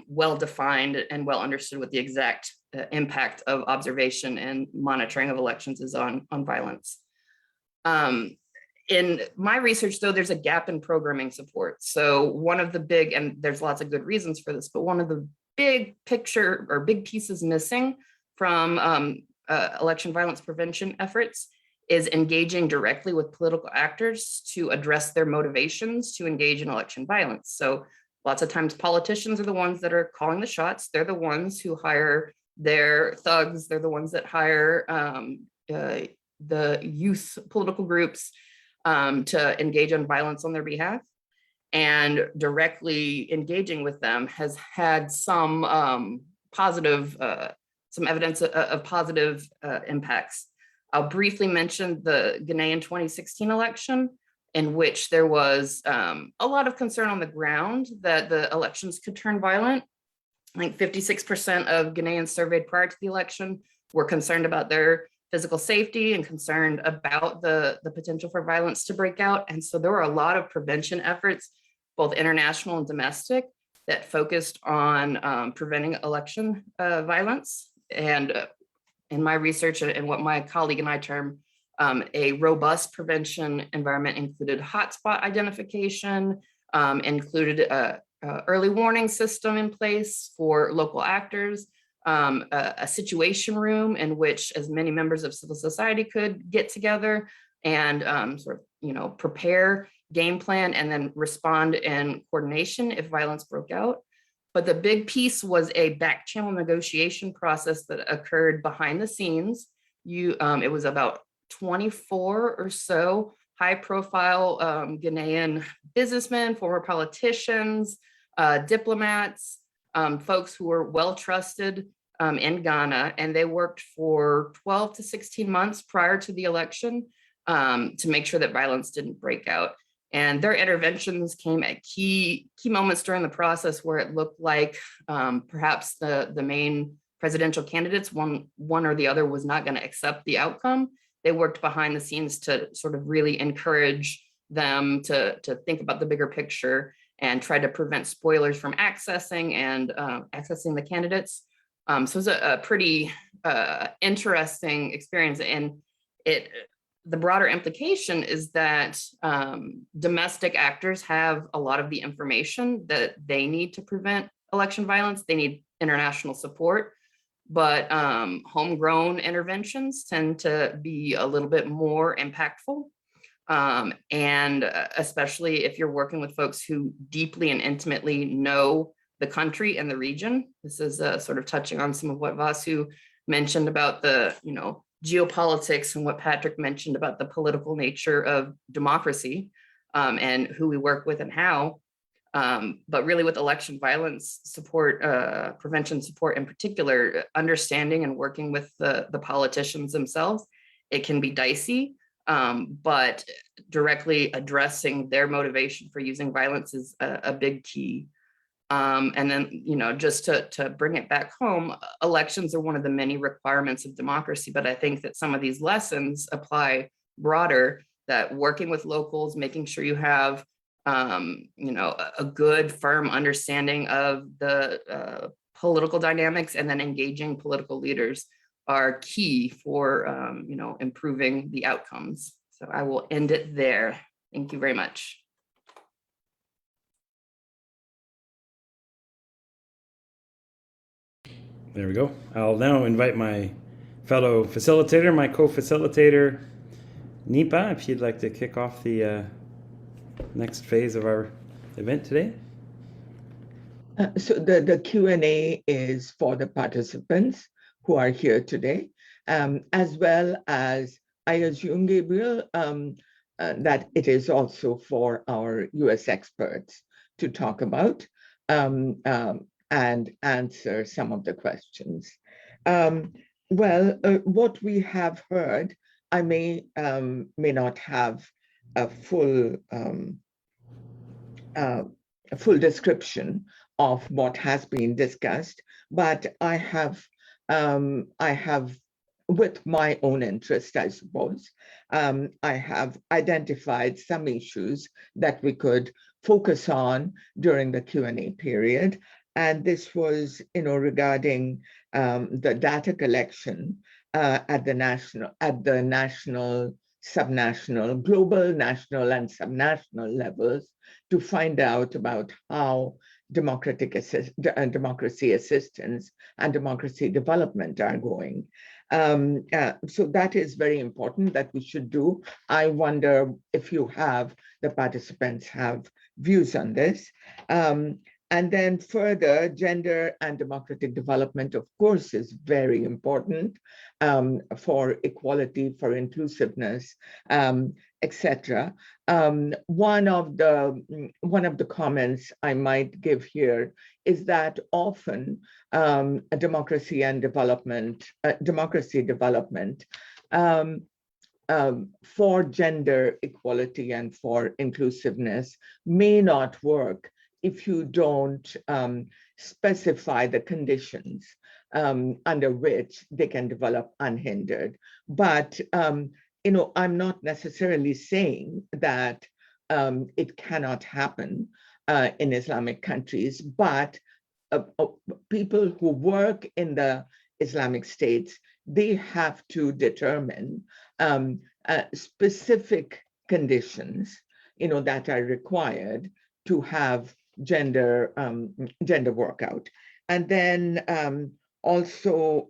well defined and well understood what the exact impact of observation and monitoring of elections is on violence. In my research, though, there's a gap in programming support. So one of the big, and there's lots of good reasons for this, but one of the big picture or big pieces missing from election violence prevention efforts is engaging directly with political actors to address their motivations to engage in election violence. So lots of times politicians are the ones that are calling the shots. They're the ones who hire their thugs. They're the ones that hire the youth political groups to engage in violence on their behalf. And directly engaging with them has had some positive, some evidence of positive impacts. I'll briefly mention the Ghanaian 2016 election, in which there was a lot of concern on the ground that the elections could turn violent. I think 56% of Ghanaians surveyed prior to the election were concerned about their physical safety and concerned about the potential for violence to break out. And so there were a lot of prevention efforts, both international and domestic, that focused on preventing election violence. And in my research and what my colleague and I term a robust prevention environment included hotspot identification, included a early warning system in place for local actors, a situation room in which as many members of civil society could get together and prepare, game plan, and then respond in coordination if violence broke out. But the big piece was a back channel negotiation process that occurred behind the scenes. It was about 24 or so high profile Ghanaian businessmen, former politicians, diplomats, folks who were well trusted in Ghana, and they worked for 12 to 16 months prior to the election to make sure that violence didn't break out. And their interventions came at key moments during the process where it looked like perhaps the main presidential candidates, one or the other, was not going to accept the outcome. They worked behind the scenes to sort of really encourage them to think about the bigger picture and try to prevent spoilers from accessing the candidates. So it was a pretty interesting experience. And the broader implication is that domestic actors have a lot of the information that they need to prevent election violence. They need international support, but homegrown interventions tend to be a little bit more impactful. And especially if you're working with folks who deeply and intimately know the country and the region. This is sort of touching on some of what Vasu mentioned about the, geopolitics and what Patrick mentioned about the political nature of democracy and who we work with and how. But really with election violence support, prevention support in particular, understanding and working with the politicians themselves, it can be dicey, but directly addressing their motivation for using violence is a big key. And then, just to bring it back home, elections are one of the many requirements of democracy, but I think that some of these lessons apply broader, that working with locals, making sure you have, a good, firm understanding of the political dynamics, and then engaging political leaders are key for, improving the outcomes. So I will end it there. Thank you very much. There we go. I'll now invite my fellow facilitator, my co-facilitator, Nipa, if you'd like to kick off the next phase of our event today. So the Q&A is for the participants who are here today, as well as, I assume, Gabriel, that it is also for our US experts to talk about and answer some of the questions. What we have heard, I may not have a full description of what has been discussed, but I have, with my own interest, I suppose, I have identified some issues that we could focus on during the Q&A period. And this was, regarding the data collection at the national, subnational, global, national, and subnational levels to find out about how democracy assistance and democracy development are going. So that is very important that we should do. I wonder if the participants have views on this. And then further, gender and democratic development, of course, is very important for equality, for inclusiveness, etc. One of the comments I might give here is that often democracy development for gender equality and for inclusiveness may not work if you don't specify the conditions under which they can develop unhindered. But I'm not necessarily saying that it cannot happen in Islamic countries, but people who work in the Islamic states, they have to determine specific conditions, that are required to have gender workout. And then also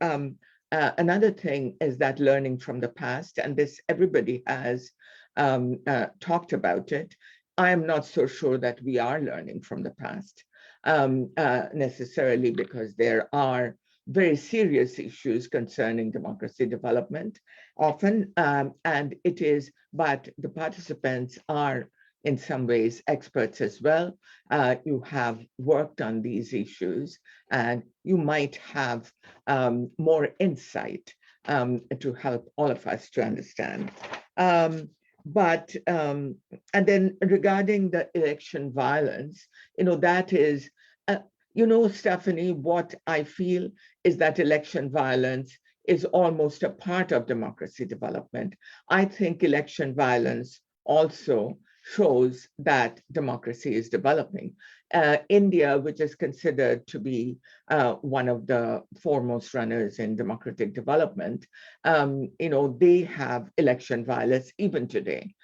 another thing is that learning from the past, and this everybody has talked about it. I am not so sure that we are learning from the past necessarily, because there are very serious issues concerning democracy development often, but the participants are in some ways experts as well. You have worked on these issues and you might have more insight to help all of us to understand. And then regarding the election violence, that is, Stephanie, what I feel is that election violence is almost a part of democracy development. I think election violence also shows that democracy is developing. India, which is considered to be one of the foremost runners in democratic development, they have election violence even today.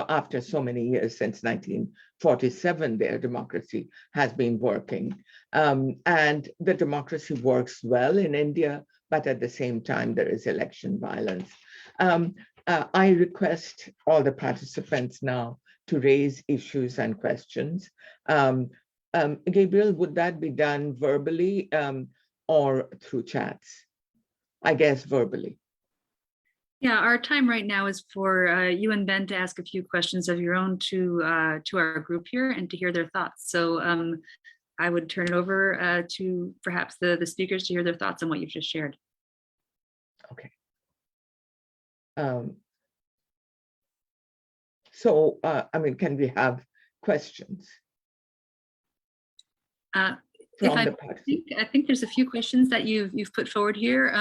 After so many years, since 1947, their democracy has been working. And the democracy works well in India, but at the same time, there is election violence. I request all the participants now to raise issues and questions. Gabriel, would that be done verbally or through chats? I guess verbally. Yeah, our time right now is for you and Ben to ask a few questions of your own to our group here and to hear their thoughts. So I would turn it over to perhaps the speakers to hear their thoughts on what you've just shared. Okay. So, can we have questions? I think there's a few questions that you've put forward here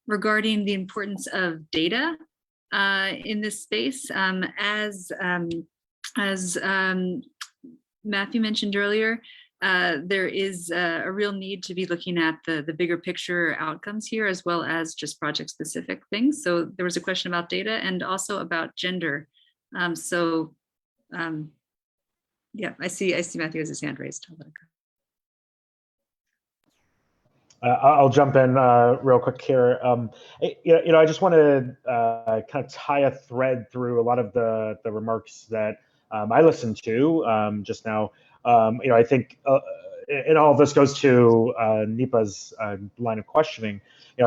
regarding the importance of data in this space. As Matthew mentioned earlier, there is a real need to be looking at the bigger picture outcomes here, as well as just project specific things. So there was a question about data and also about gender. Yeah, I see Matthew has his hand raised. I'll jump in real quick here. I just want to kind of tie a thread through a lot of the remarks that I listened to just now. I think, and all of this goes to Nipa's line of questioning.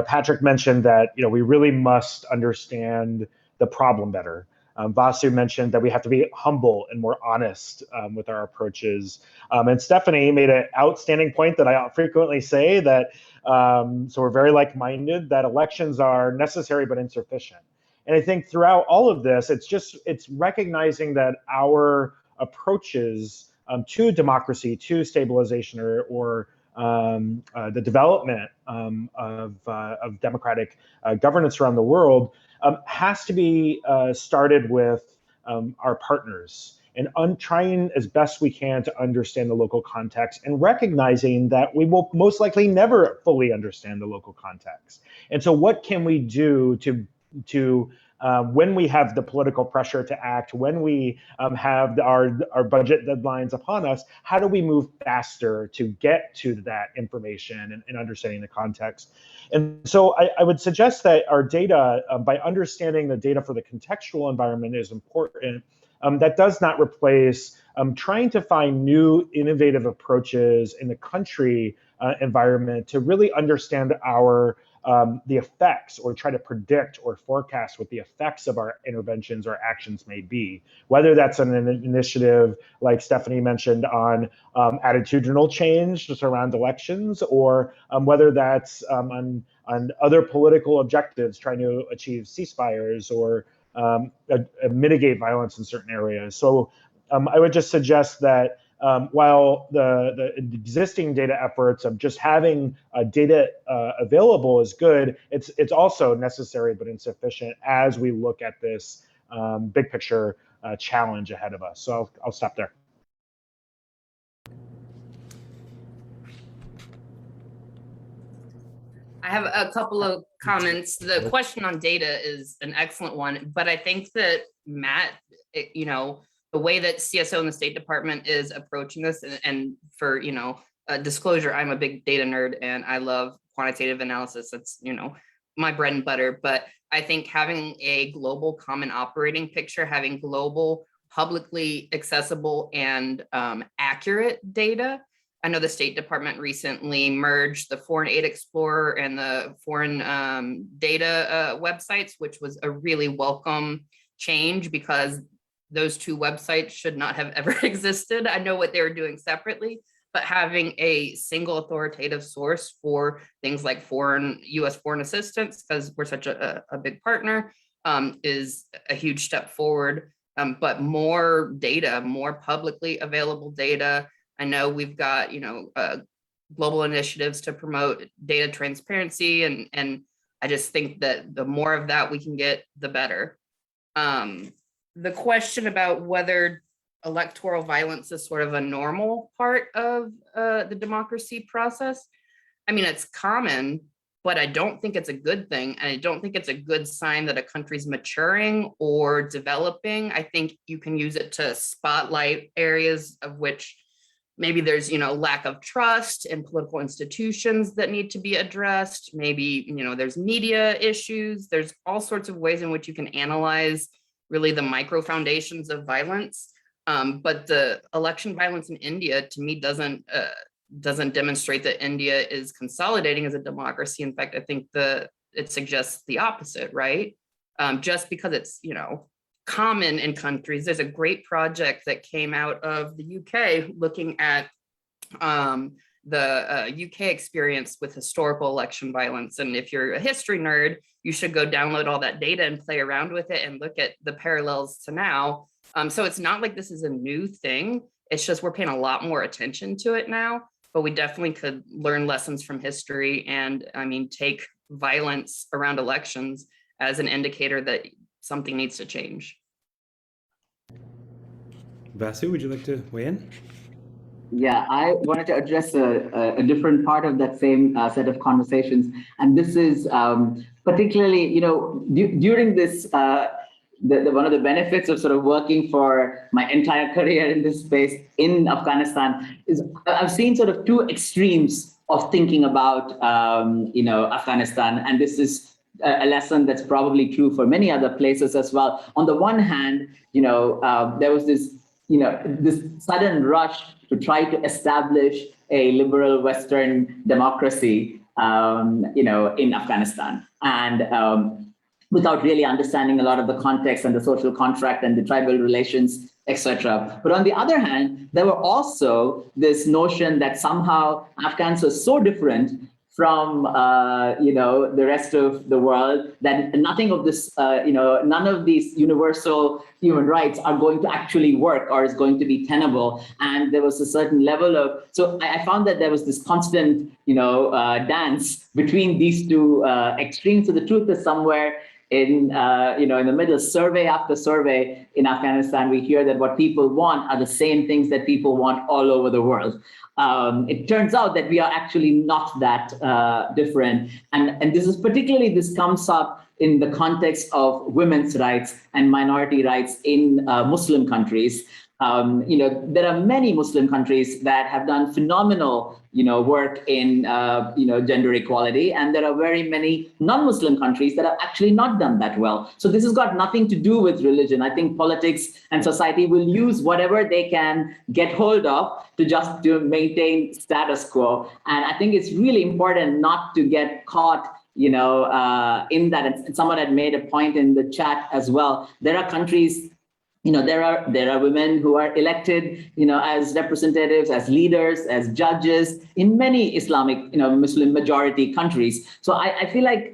Patrick mentioned that we really must understand the problem better. Vasu mentioned that we have to be humble and more honest with our approaches. And Stephanie made an outstanding point that I frequently say, that so we're very like-minded, that elections are necessary but insufficient. And I think throughout all of this, it's recognizing that our approaches to democracy, to stabilization, or the development of democratic governance around the world has to be started with our partners and trying as best we can to understand the local context, and recognizing that we will most likely never fully understand the local context. And so what can we do to when we have the political pressure to act, when we have our budget deadlines upon us, how do we move faster to get to that information and understanding the context? And so I would suggest that our data, by understanding the data for the contextual environment is important. That does not replace trying to find new innovative approaches in the country environment to really understand the effects, or try to predict or forecast what the effects of our interventions or actions may be. Whether that's an initiative like Stephanie mentioned on attitudinal change just around elections, or whether that's on other political objectives, trying to achieve ceasefires or mitigate violence in certain areas. So I would just suggest that while the existing data efforts of just having data available is good, it's also necessary but insufficient as we look at this big picture challenge ahead of us. So I'll stop there. I have a couple of comments. The question on data is an excellent one, but I think that Matt, the way that CSO and the State Department is approaching this, and for, disclosure, I'm a big data nerd and I love quantitative analysis. That's, my bread and butter. But I think having a global common operating picture, having global, publicly accessible and accurate data. I know the State Department recently merged the Foreign Aid Explorer and the Foreign Data websites, which was a really welcome change because those two websites should not have ever existed. I know what they were doing separately, but having a single authoritative source for things like U.S. foreign assistance, because we're such a big partner, is a huge step forward. But more data, more publicly available data. I know we've got, global initiatives to promote data transparency, and I just think that the more of that we can get, the better. The question about whether electoral violence is sort of a normal part of the democracy process. I mean, it's common, but I don't think it's a good thing. And I don't think it's a good sign that a country's maturing or developing. I think you can use it to spotlight areas of which maybe there's, lack of trust in political institutions that need to be addressed. Maybe, there's media issues. There's all sorts of ways in which you can analyze really the micro foundations of violence. But the election violence in India, to me, doesn't demonstrate that India is consolidating as a democracy. In fact, I think it suggests the opposite, right? Just because it's, common in countries. There's a great project that came out of the UK looking at the UK experience with historical election violence. And if you're a history nerd, you should go download all that data and play around with it and look at the parallels to now. So it's not like this is a new thing. It's just we're paying a lot more attention to it now, but we definitely could learn lessons from history and, take violence around elections as an indicator that something needs to change. Vasu, would you like to weigh in? Yeah, I wanted to address a different part of that same set of conversations. And this is particularly, during this, one of the benefits of sort of working for my entire career in this space in Afghanistan is I've seen sort of two extremes of thinking about, Afghanistan. And this is a lesson that's probably true for many other places as well. On the one hand, there was this, this sudden rush to try to establish a liberal Western democracy, in Afghanistan, and without really understanding a lot of the context and the social contract and the tribal relations, etc. But on the other hand, there were also this notion that somehow Afghans were so different from the rest of the world that nothing of this, none of these universal human rights are going to actually work or is going to be tenable. And there was a certain level of, so I found that there was this constant, dance between these two extremes. So the truth is somewhere in the middle. Survey after survey in Afghanistan, we hear that what people want are the same things that people want all over the world. It turns out that we are actually not that different. And this is particularly, this comes up in the context of women's rights and minority rights in Muslim countries. There are many Muslim countries that have done phenomenal, work in, gender equality, and there are very many non-Muslim countries that have actually not done that well. So this has got nothing to do with religion. I think politics and society will use whatever they can get hold of to maintain status quo. And I think it's really important not to get caught in that. And someone had made a point in the chat as well. There are countries, there are women who are elected, as representatives, as leaders, as judges in many Islamic, Muslim majority countries. So I feel like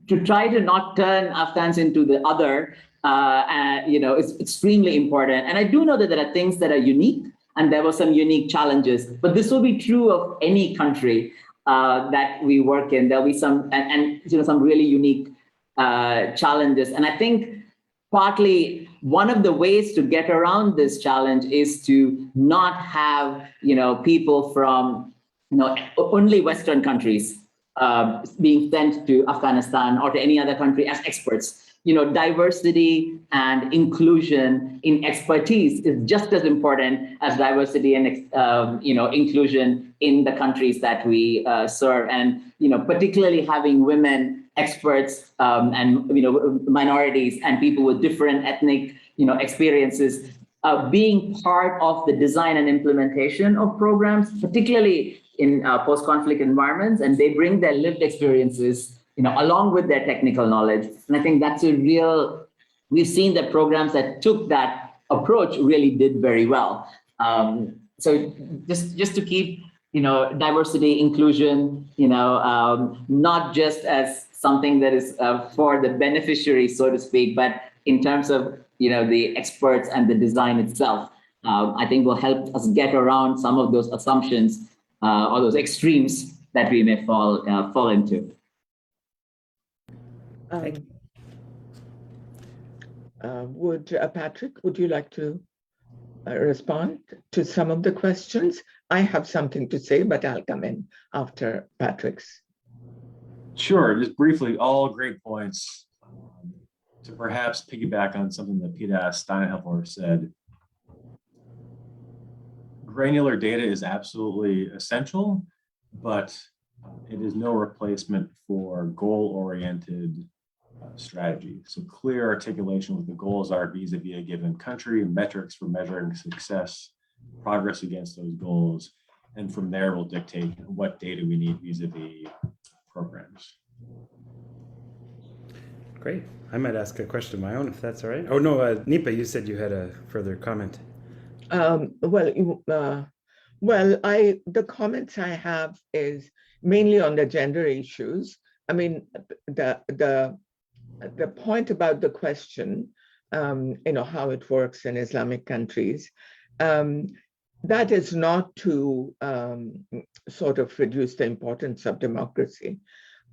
to try to not turn Afghans into the other, it's extremely important. And I do know that there are things that are unique, and there were some unique challenges, but this will be true of any country that we work in. There'll be some, some really unique challenges. And I think partly one of the ways to get around this challenge is to not have, people from, only Western countries being sent to Afghanistan or to any other country as experts. Diversity and inclusion in expertise is just as important as diversity and, inclusion in the countries that we serve. And, particularly having women experts and, minorities and people with different ethnic, experiences being part of the design and implementation of programs, particularly in post-conflict environments, and they bring their lived experiences, along with their technical knowledge. And I think that's we've seen that programs that took that approach really did very well. So just to keep, diversity, inclusion, not just as something that is for the beneficiary, so to speak, but in terms of, the experts and the design itself, I think will help us get around some of those assumptions or those extremes that we may fall into. Patrick, would you like to respond to some of the questions? I have something to say, but I'll come in after Patrick's. Sure, just briefly, all great points. To perhaps piggyback on something that Peter Steinhelfer said, granular data is absolutely essential, but it is no replacement for goal-oriented strategy. So clear articulation of what the goals are vis-a-vis a given country, and metrics for measuring success, progress against those goals, and from there will dictate what data we need vis-a-vis programs. Great. I might ask a question of my own if that's all right. Oh no, Nipa, you said you had a further comment. The comments I have is mainly on the gender issues. I mean, the point about the question, how it works in Islamic countries, that is not to sort of reduce the importance of democracy,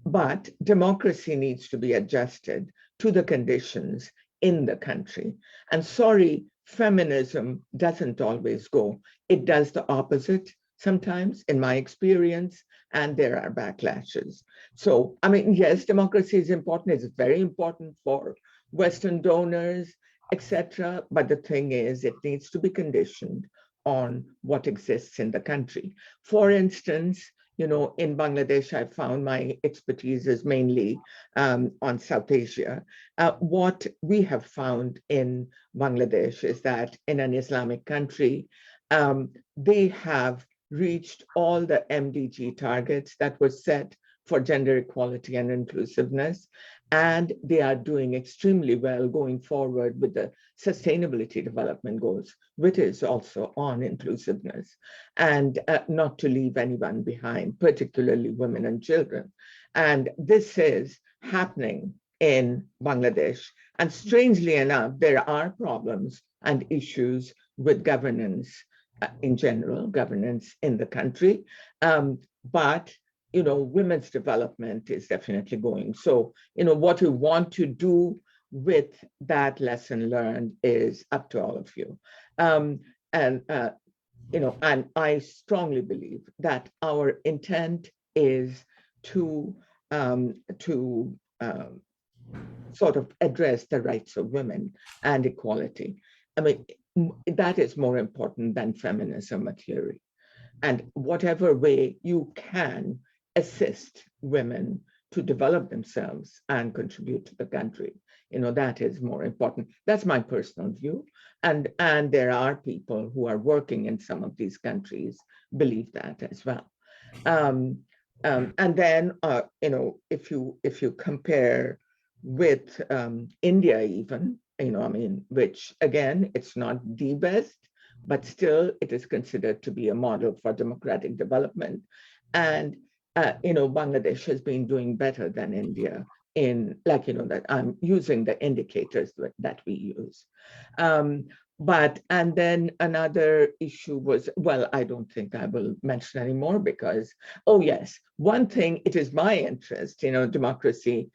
but democracy needs to be adjusted to the conditions in the country. And sorry, feminism doesn't always go. It does the opposite sometimes, in my experience, and there are backlashes. So, I mean, yes, democracy is important. It's very important for Western donors, etc. But the thing is, it needs to be conditioned on what exists in the country. For instance, in Bangladesh, I found my expertise is mainly on South Asia. What we have found in Bangladesh is that in an Islamic country, they have reached all the MDG targets that were set for gender equality and inclusiveness, and they are doing extremely well going forward with the sustainability development goals, which is also on inclusiveness, and not to leave anyone behind, particularly women and children. And this is happening in Bangladesh. And strangely enough, there are problems and issues with governance in general, governance in the country. But women's development is definitely going. So, what we want to do with that lesson learned is up to all of you. And I strongly believe that our intent is to sort of address the rights of women and equality. I mean, that is more important than feminism or theory. And whatever way you can assist women to develop themselves and contribute to the country, that is more important. That's my personal view. And there are people who are working in some of these countries believe that as well. And then, if you compare with India even, which again, it's not the best, but still it is considered to be a model for democratic development. And, Bangladesh has been doing better than India in that I'm using the indicators that we use. And then another issue was, well, I don't think I will mention anymore because, oh yes, one thing, it is my interest, democracy,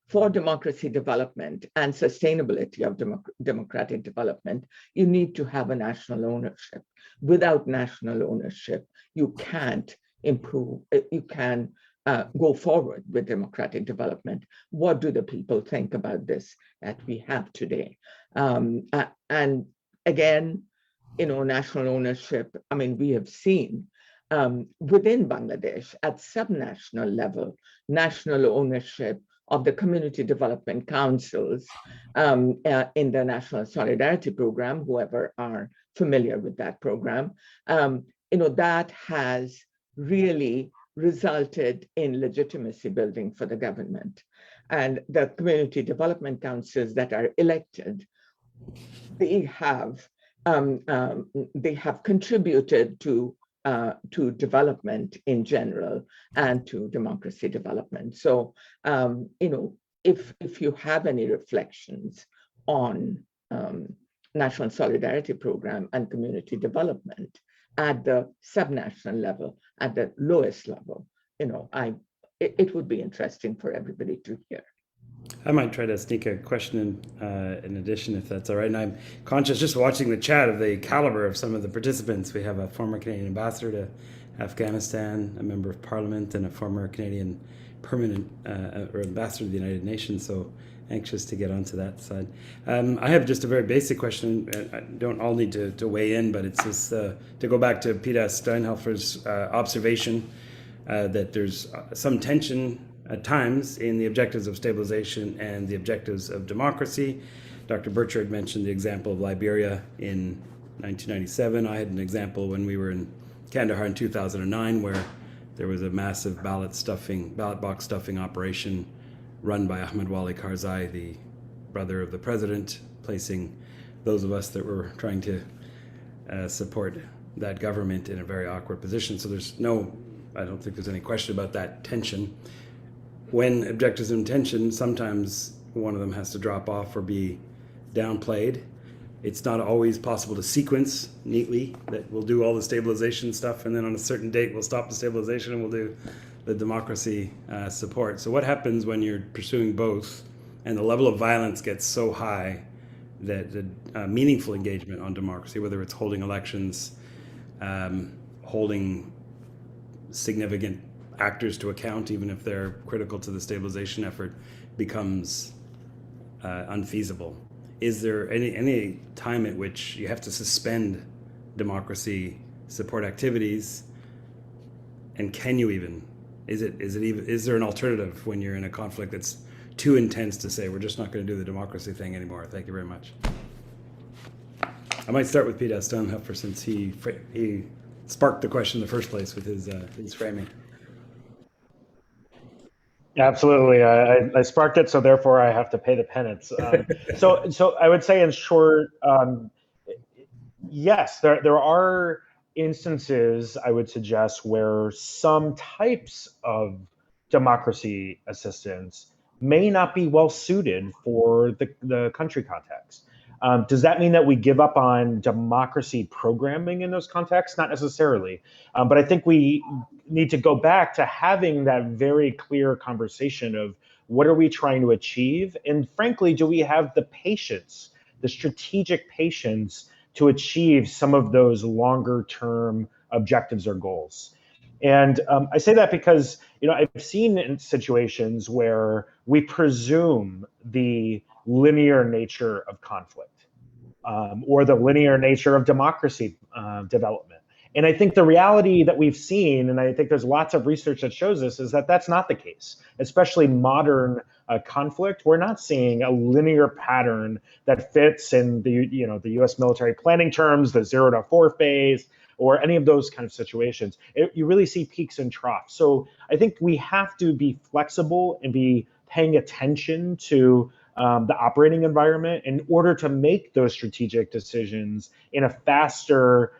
for democracy development and sustainability of democratic development, you need to have a national ownership. Without national ownership, you can't improve, you can go forward with democratic development. What do the people think about this that we have today? And again, national ownership, we have seen within Bangladesh at subnational level, national ownership of the community development councils in the National Solidarity Program, whoever are familiar with that program, that has really resulted in legitimacy building for the government. And the community development councils that are elected, they have contributed to development in general and to democracy development. So, if you have any reflections on National Solidarity Program and community development at the subnational level, at the lowest level, it would be interesting for everybody to hear. I might try to sneak a question in addition, if that's all right. And I'm conscious, just watching the chat, of the caliber of some of the participants. We have a former Canadian ambassador to Afghanistan, a member of parliament, and a former Canadian permanent or ambassador to the United Nations. So anxious to get onto that side. I have just a very basic question. I don't all need to weigh in, but it's just to go back to Peter Steinhelfer's observation that there's some tension at times in the objectives of stabilization and the objectives of democracy. Dr. Burkhardt mentioned the example of Liberia in 1997. I had an example when we were in Kandahar in 2009, where there was a massive ballot box stuffing operation run by Ahmed Wali Karzai, the brother of the president, placing those of us that were trying to support that government in a very awkward position. So I don't think there's any question about that tension. When objectives of intention, sometimes one of them has to drop off or be downplayed. It's not always possible to sequence neatly that we'll do all the stabilization stuff and then on a certain date we'll stop the stabilization and we'll do the democracy support. So what happens when you're pursuing both and the level of violence gets so high that the meaningful engagement on democracy, whether it's holding elections, holding significant actors to account, even if they're critical to the stabilization effort, becomes unfeasible? Is there any time at which you have to suspend democracy support activities? And can you even? Is there an alternative when you're in a conflict that's too intense to say we're just not going to do the democracy thing anymore? Thank you very much. I might start with Peter Steinhelfer, since he sparked the question in the first place with his framing. Absolutely, I sparked it, so therefore I have to pay the penance. So I would say, in short, yes, there are instances, I would suggest, where some types of democracy assistance may not be well suited for the country context. Does that mean that we give up on democracy programming in those contexts? Not necessarily, but I think we need to go back to having that very clear conversation of what are we trying to achieve? And frankly, do we have the patience, the strategic patience to achieve some of those longer term objectives or goals? And I say that because, I've seen in situations where we presume the linear nature of conflict, or the linear nature of democracy development. And I think the reality that we've seen, and I think there's lots of research that shows this, is that that's not the case. Especially modern conflict, we're not seeing a linear pattern that fits in the the U.S. military planning terms, the 0 to 4 phase, or any of those kind of situations. You really see peaks and troughs. So I think we have to be flexible and be paying attention to the operating environment in order to make those strategic decisions in a faster,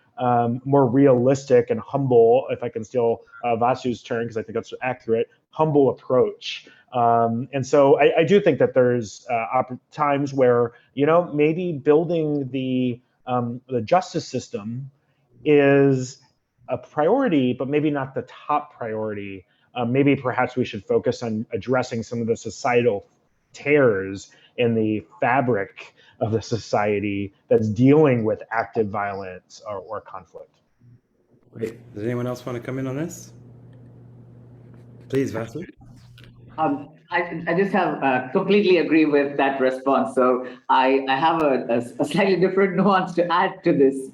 more realistic and humble, if I can steal Vasu's term, because I think that's accurate, humble approach. And so I do think that there's times where, maybe building the justice system is a priority, but maybe not the top priority. Maybe perhaps we should focus on addressing some of the societal tears in the fabric of the society that's dealing with active violence or conflict. Great. Does anyone else want to come in on this? Please, Vasu. I just have completely agree with that response. So I have a slightly different nuance to add to this,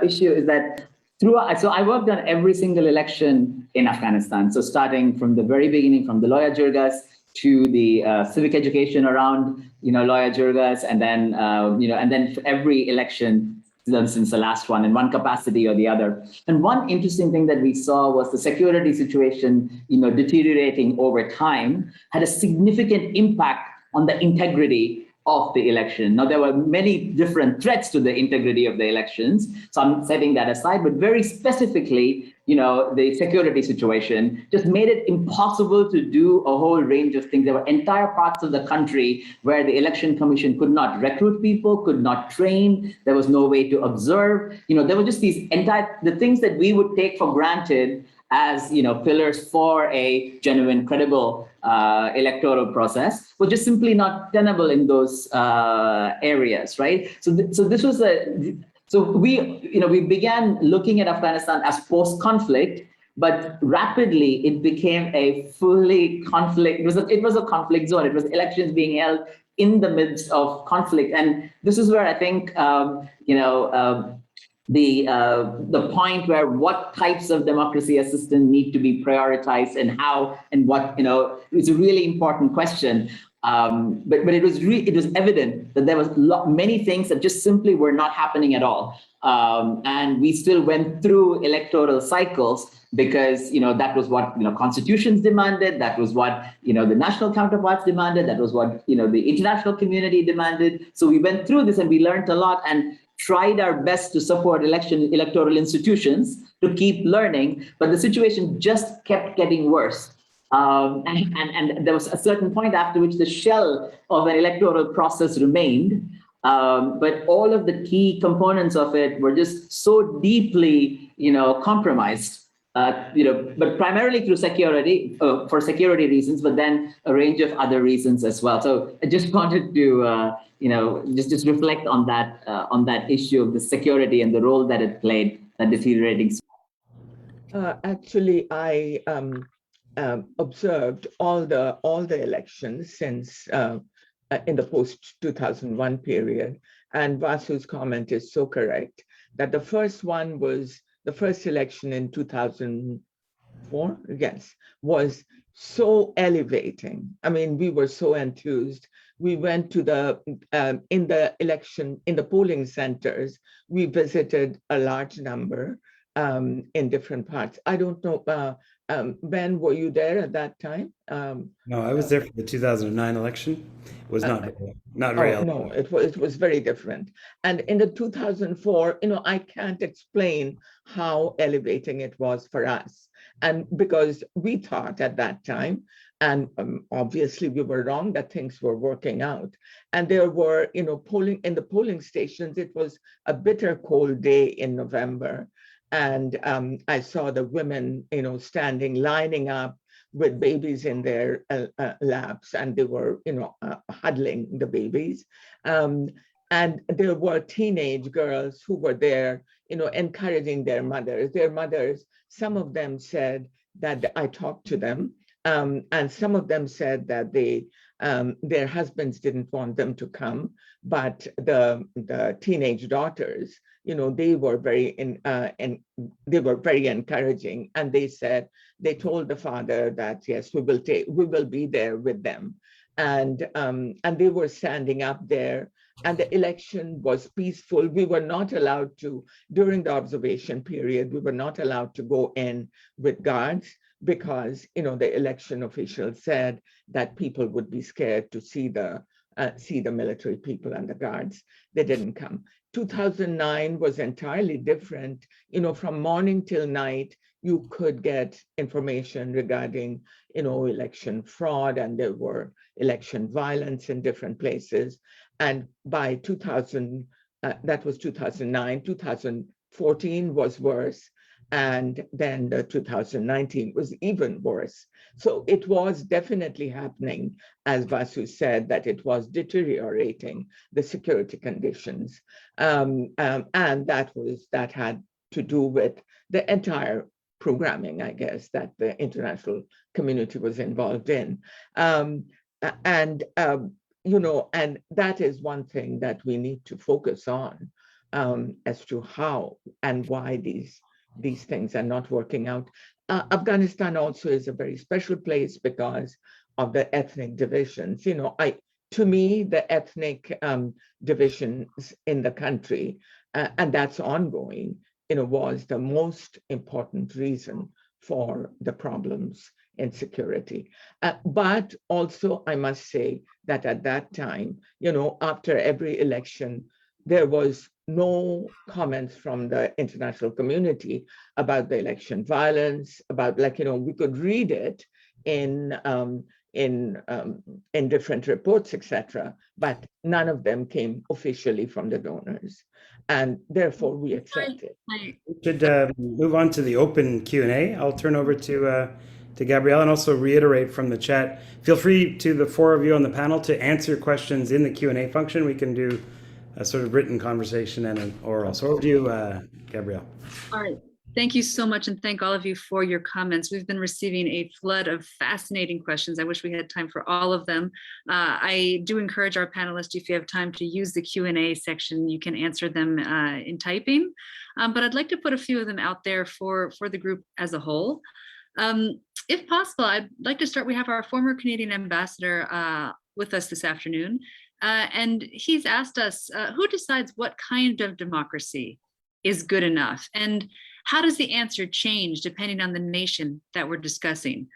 issue is that so I worked on every single election in Afghanistan. So starting from the very beginning, from the Loya Jirgas to the civic education around, Loya Jirgas, and then, and then for every election since the last one in one capacity or the other. And one interesting thing that we saw was the security situation, deteriorating over time had a significant impact on the integrity of the election. Now, there were many different threats to the integrity of the elections, so I'm setting that aside, but very specifically, the security situation just made it impossible to do a whole range of things. There were entire parts of the country where the election commission could not recruit people, could not train, there was no way to observe. There were just the things that we would take for granted as pillars for a genuine, credible electoral process was just simply not tenable in those areas, right? So this was so we began looking at Afghanistan as post-conflict, but rapidly it became a fully conflict. It was a conflict zone. It was elections being held in the midst of conflict, and this is where I think the point where what types of democracy assistance need to be prioritized and how and what is a really important question. But it was evident that there was many things that just simply were not happening at all, and we still went through electoral cycles because that was what constitutions demanded, that was what the national counterparts demanded, that was what the international community demanded. So we went through this and we learned a lot and tried our best to support electoral institutions to keep learning, but the situation just kept getting worse. And there was a certain point after which the shell of an electoral process remained, but all of the key components of it were just so deeply, compromised. But primarily through security, for security reasons, but then a range of other reasons as well. So I just wanted to, just reflect on that issue of the security and the role that it played, that deteriorating. Actually, I observed all the elections since in the post-2001 period, and Vasu's comment is so correct that the first one was the first election in 2004, yes, was so elevating. I mean, we were so enthused. We went to in the polling centers, we visited a large number in different parts. I don't know, Ben, were you there at that time? No, I was there for the 2009 election. It was not very no, it was very different. And in the 2004, I can't explain how elevating it was for us. And because we thought at that time, and obviously we were wrong, that things were working out. And there were, polling in the polling stations, it was a bitter cold day in November. And I saw the women, standing, lining up with babies in their laps, and they were, huddling the babies. And there were teenage girls who were there, encouraging their mothers. Their mothers, some of them said that I talked to them, And some of them said that their husbands didn't want them to come, but the teenage daughters, they were very encouraging, and they told the father that yes, we will be there with them, and they were standing up there, and the election was peaceful. We were not allowed to, during the observation period, we were not allowed to go in with guards, because the election officials said that people would be scared to see the military people and the guards. They didn't come. 2009 was entirely different. From morning till night, you could get information regarding election fraud, and there were election violence in different places. And by 2000, that was 2009, 2014 was worse. And then the 2019 was even worse. So it was definitely happening, as Vasu said, that it was deteriorating the security conditions. And that had to do with the entire programming, I guess, that the international community was involved in. And that is one thing that we need to focus on, as to how and why these things are not working out. Afghanistan also is a very special place because of the ethnic divisions. To me, the ethnic divisions in the country, and that's ongoing, was the most important reason for the problems in security. But also, I must say that at that time, after every election, there was no comments from the international community about the election violence, about we could read it in different reports, etc., but none of them came officially from the donors, and therefore we accept it. We should move on to the open Q&A. I'll turn over to Gabrielle, and also reiterate from the chat. Feel free to the four of you on the panel to answer questions in the Q&A function. We can do a sort of written conversation and an oral. So over to you, Gabrielle. All right. Thank you so much, and thank all of you for your comments. We've been receiving a flood of fascinating questions. I wish we had time for all of them. I do encourage our panelists, if you have time, to use the Q&A section. You can answer them in typing, but I'd like to put a few of them out there for the group as a whole. If possible, I'd like to start. We have our former Canadian ambassador with us this afternoon, and he's asked us, who decides what kind of democracy is good enough? And how does the answer change depending on the nation that we're discussing?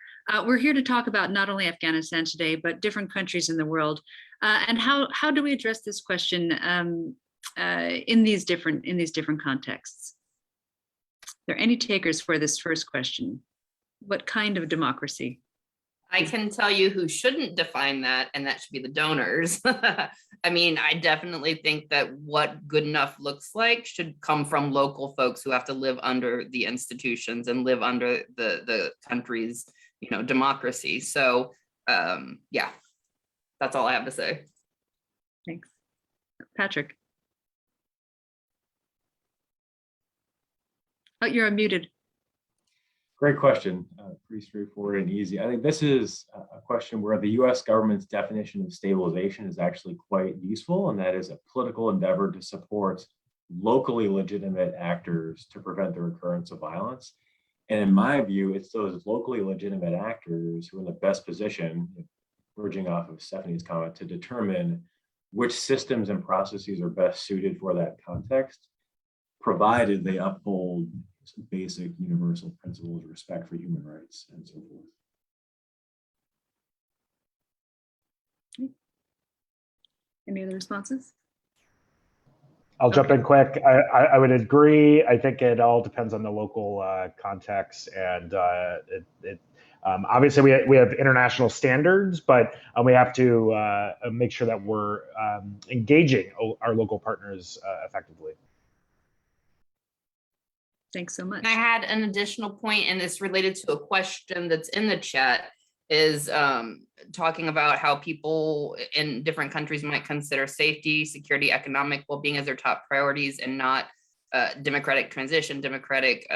We're here to talk about not only Afghanistan today, but different countries in the world. And how do we address this question in these different contexts? Are there any takers for this first question? What kind of democracy? I can tell you who shouldn't define that, and that should be the donors. I mean, I definitely think that what good enough looks like should come from local folks who have to live under the institutions and live under the country's, democracy. So, yeah, that's all I have to say. Thanks. Patrick. Oh, you're unmuted. Great question. Pretty straightforward and easy. I think this is a question where the US government's definition of stabilization is actually quite useful, and that is a political endeavor to support locally legitimate actors to prevent the recurrence of violence. And in my view, it's those locally legitimate actors who are in the best position, verging off of Stephanie's comment, to determine which systems and processes are best suited for that context, provided they uphold some basic universal principles of respect for human rights and so forth. Any other responses? I'll jump in quick. I would agree. I think it all depends on the local context, and obviously we have international standards, but we have to make sure that we're engaging our local partners effectively. Thanks so much. And I had an additional point, and it's related to a question that's in the chat, is talking about how people in different countries might consider safety, security, economic well-being as their top priorities, and not democratic transition, democratic,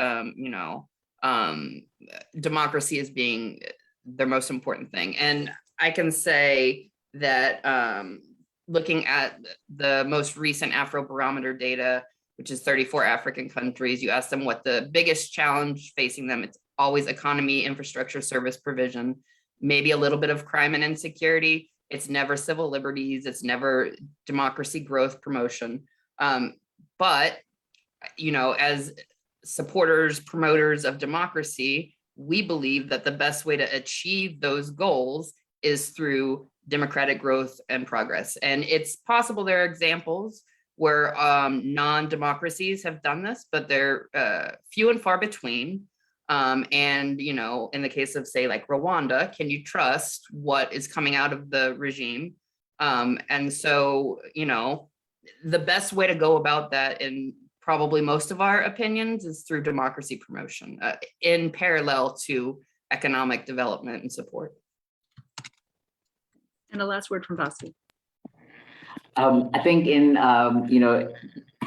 democracy as being their most important thing. And I can say that looking at the most recent Afrobarometer data, which is 34 African countries, you ask them what the biggest challenge facing them, it's always economy, infrastructure, service provision, maybe a little bit of crime and insecurity. It's never civil liberties. It's never democracy growth promotion. But, you know, as supporters, promoters of democracy, we believe that the best way to achieve those goals is through democratic growth and progress. And it's possible there are examples where non-democracies have done this, but they're few and far between. And, you know, in the case of, say, like Rwanda, can you trust what is coming out of the regime? And so, you know, the best way to go about that, in probably most of our opinions, is through democracy promotion in parallel to economic development and support. And a last word from Vasi. I think in, you know,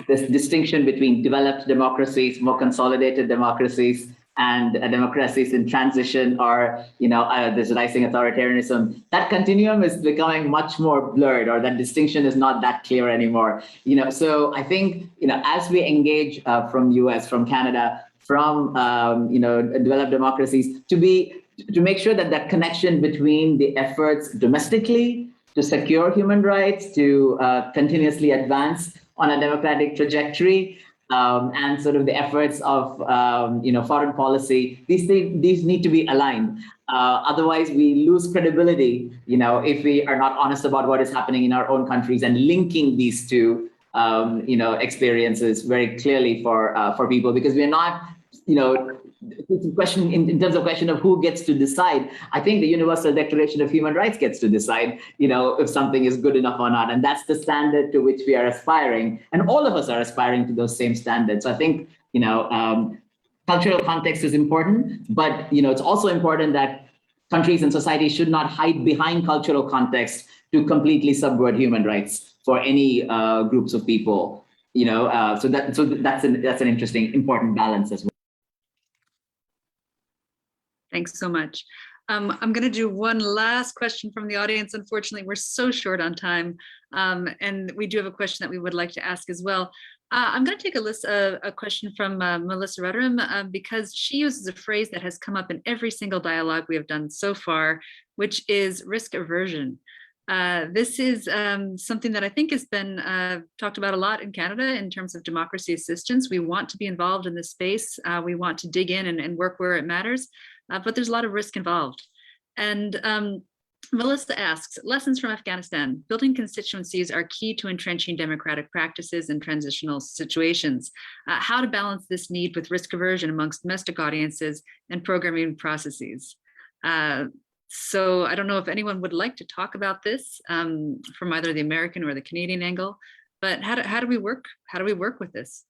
this distinction between developed democracies, more consolidated democracies, and democracies in transition, or, you know, this rising authoritarianism, that continuum is becoming much more blurred, or that distinction is not that clear anymore. You know, so I think, you know, as we engage from US, from Canada, from, you know, developed democracies, to make sure that that connection between the efforts domestically to secure human rights, to continuously advance on a democratic trajectory, and sort of the efforts of you know, foreign policy, these need to be aligned. Otherwise, we lose credibility, you know, if we are not honest about what is happening in our own countries and linking these two, you know, experiences very clearly for people, because we're not, you know, it's a question in terms of question of who gets to decide. I think the Universal Declaration of Human Rights gets to decide, you know, if something is good enough or not. And that's the standard to which we are aspiring. And all of us are aspiring to those same standards. So I think, you know, cultural context is important, but, you know, it's also important that countries and societies should not hide behind cultural context to completely subvert human rights for any groups of people, you know, so that's an interesting, important balance as well. Thanks so much. I'm going to do one last question from the audience. Unfortunately, we're so short on time. And we do have a question that we would like to ask as well. I'm going to take a question from Melissa Rudderam, because she uses a phrase that has come up in every single dialogue we have done so far, which is risk aversion. This is something that I think has been talked about a lot in Canada in terms of democracy assistance. We want to be involved in this space. We want to dig in and work where it matters. But there's a lot of risk involved. And Melissa asks, lessons from Afghanistan. Building constituencies are key to entrenching democratic practices in transitional situations. How to balance this need with risk aversion amongst domestic audiences and programming processes. So I don't know if anyone would like to talk about this from either the American or the Canadian angle, but how do we work? How do we work with this?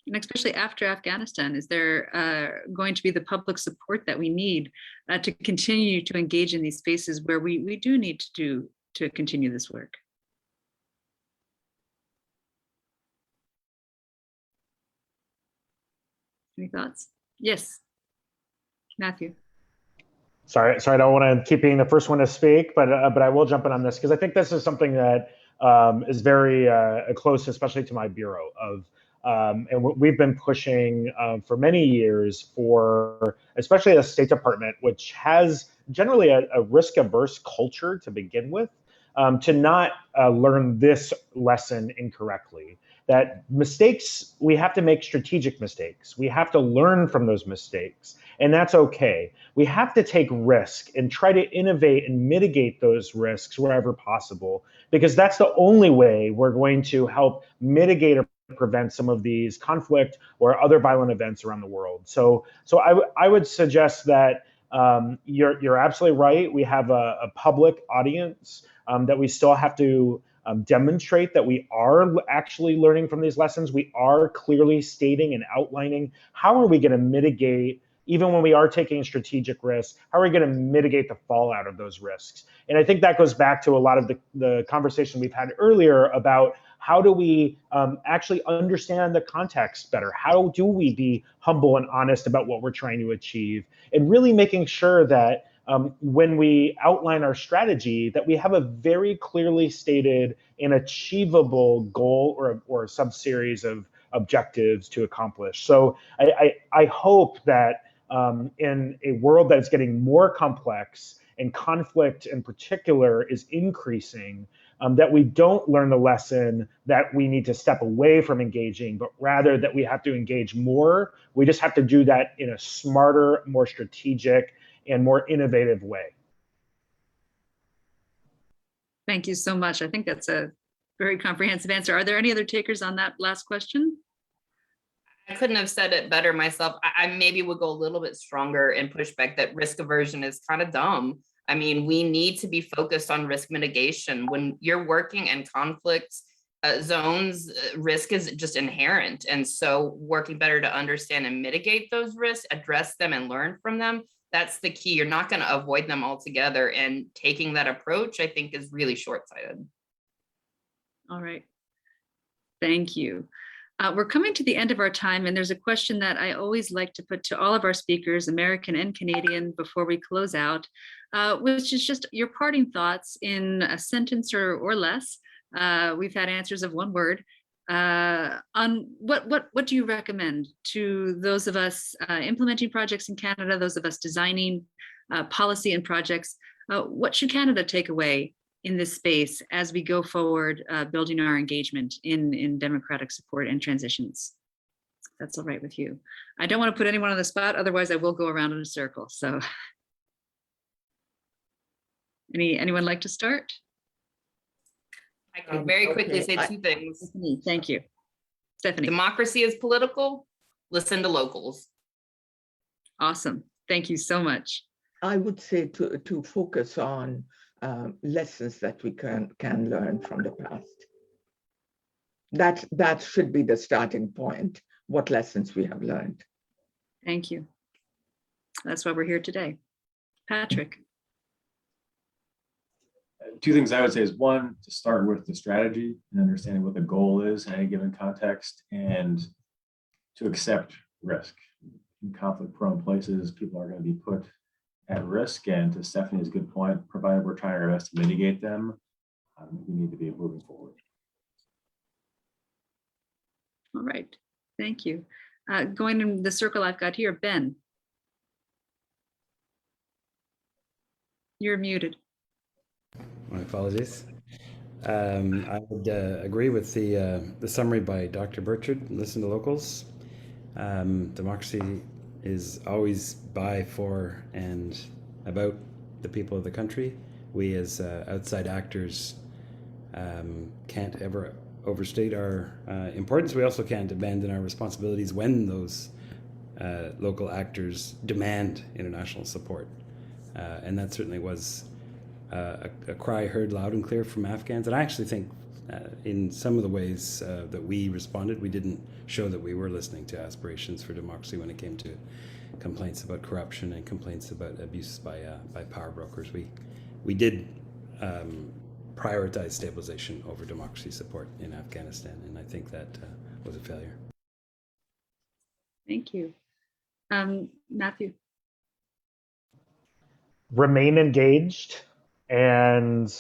And especially after Afghanistan, is there going to be the public support that we need to continue to engage in these spaces where we do need to continue this work? Any thoughts? Yes, Matthew. Sorry, I don't want to keep being the first one to speak, but I will jump in on this, because I think this is something that is very close, especially to my bureau of. And we've been pushing for many years for, especially the State Department, which has generally a risk-averse culture to begin with, to not learn this lesson incorrectly. That mistakes, we have to make strategic mistakes. We have to learn from those mistakes, and that's okay. We have to take risk and try to innovate and mitigate those risks wherever possible, because that's the only way we're going to help mitigate or prevent some of these conflict or other violent events around the world. So I would suggest that you're absolutely right. We have a public audience that we still have to demonstrate that we are actually learning from these lessons. We are clearly stating and outlining how are we going to mitigate, even when we are taking strategic risks, how are we going to mitigate the fallout of those risks? And I think that goes back to a lot of the conversation we've had earlier about How do we actually understand the context better? How do we be humble and honest about what we're trying to achieve? And really making sure that when we outline our strategy, that we have a very clearly stated and achievable goal or a sub-series of objectives to accomplish. So I hope that in a world that is getting more complex and conflict in particular is increasing, that we don't learn the lesson that we need to step away from engaging, but rather that we have to engage more. We just have to do that in a smarter, more strategic, and more innovative way. Thank you so much. I think that's a very comprehensive answer. Are there any other takers on that last question? I couldn't have said it better myself. I maybe would go a little bit stronger and push back that risk aversion is kind of dumb. I mean, we need to be focused on risk mitigation. When you're working in conflict zones, risk is just inherent. And so working better to understand and mitigate those risks, address them and learn from them, that's the key. You're not going to avoid them altogether. And taking that approach, I think, is really short-sighted. All right. Thank you. We're coming to the end of our time, and there's a question that I always like to put to all of our speakers, American and Canadian, before we close out, which is just your parting thoughts in a sentence or less. We've had answers of one word on what do you recommend to those of us implementing projects in Canada, those of us designing policy and projects. What should Canada take away in this space as we go forward, building our engagement in democratic support and transitions? That's all right with you. I don't want to put anyone on the spot, otherwise I will go around in a circle. So anyone like to start? I can very quickly say two things. Thank you. Stephanie. Democracy is political. Listen to locals. Awesome. Thank you so much. I would say to focus on lessons that we can learn from the past. That should be the starting point, what lessons we have learned. Thank you. That's why we're here today. Patrick. Two things I would say is, one, to start with the strategy and understanding what the goal is in any given context, and to accept risk. In conflict-prone places, people are going to be put at risk, and to Stephanie's good point, provided we're trying our best to mitigate them, we need to be moving forward. All right, thank you. Going in the circle I've got here, Ben. You're muted. My apologies. I would agree with the summary by Dr. Burkhardt. Listen to locals. Democracy is always by, for, and about the people of the country. We as outside actors can't ever overstate our importance. We also can't abandon our responsibilities when those local actors demand international support. And that certainly was a cry heard loud and clear from Afghans. And I actually think in some of the ways that we responded, we didn't show that we were listening to aspirations for democracy when it came to complaints about corruption and complaints about abuses by power brokers. We did prioritize stabilization over democracy support in Afghanistan, and I think that was a failure. Thank you. Matthew. Remain engaged and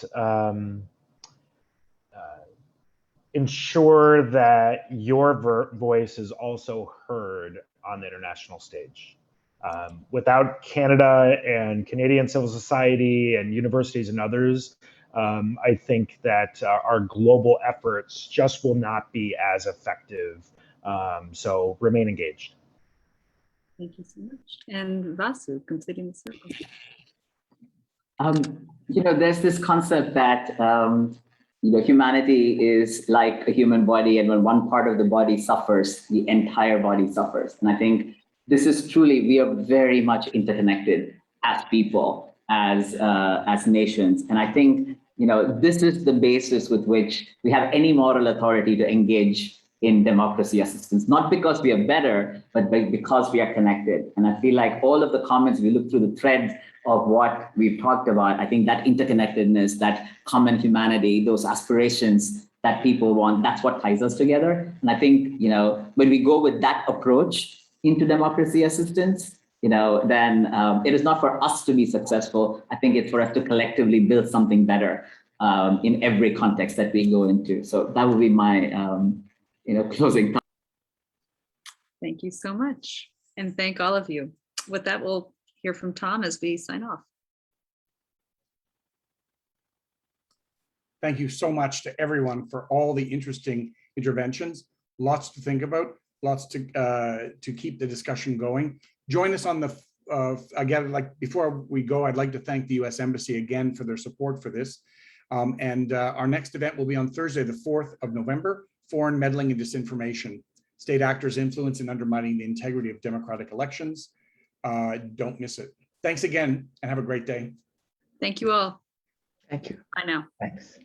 ensure that your voice is also heard on the international stage. Without Canada and Canadian civil society and universities and others, I think that our global efforts just will not be as effective. So remain engaged. Thank you so much. And Vasu, completing the circle. There's this concept that humanity is like a human body, and when one part of the body suffers, the entire body suffers. And I think this is truly, we are very much interconnected as people, as nations. And I think, this is the basis with which we have any moral authority to engage in democracy assistance, not because we are better, but because we are connected. And I feel like all of the comments, we look through the threads of what we've talked about, I think that interconnectedness, that common humanity, those aspirations that people want. That's what ties us together. And I think, when we go with that approach into democracy assistance, then it is not for us to be successful. I think it's for us to collectively build something better in every context that we go into. So that would be my, closing thought. Thank you so much. And thank all of you. With that, we'll hear from Tom as we sign off. Thank you so much to everyone for all the interesting interventions. Lots to think about, lots to keep the discussion going. Join us on the, again, like before we go, I'd like to thank the US Embassy again for their support for this. Our next event will be on Thursday, the 4th of November, Foreign Meddling and Disinformation, State Actors' Influence in Undermining the Integrity of Democratic Elections. Don't miss it. Thanks again and have a great day. Thank you all. Thank you. Bye now. Thanks.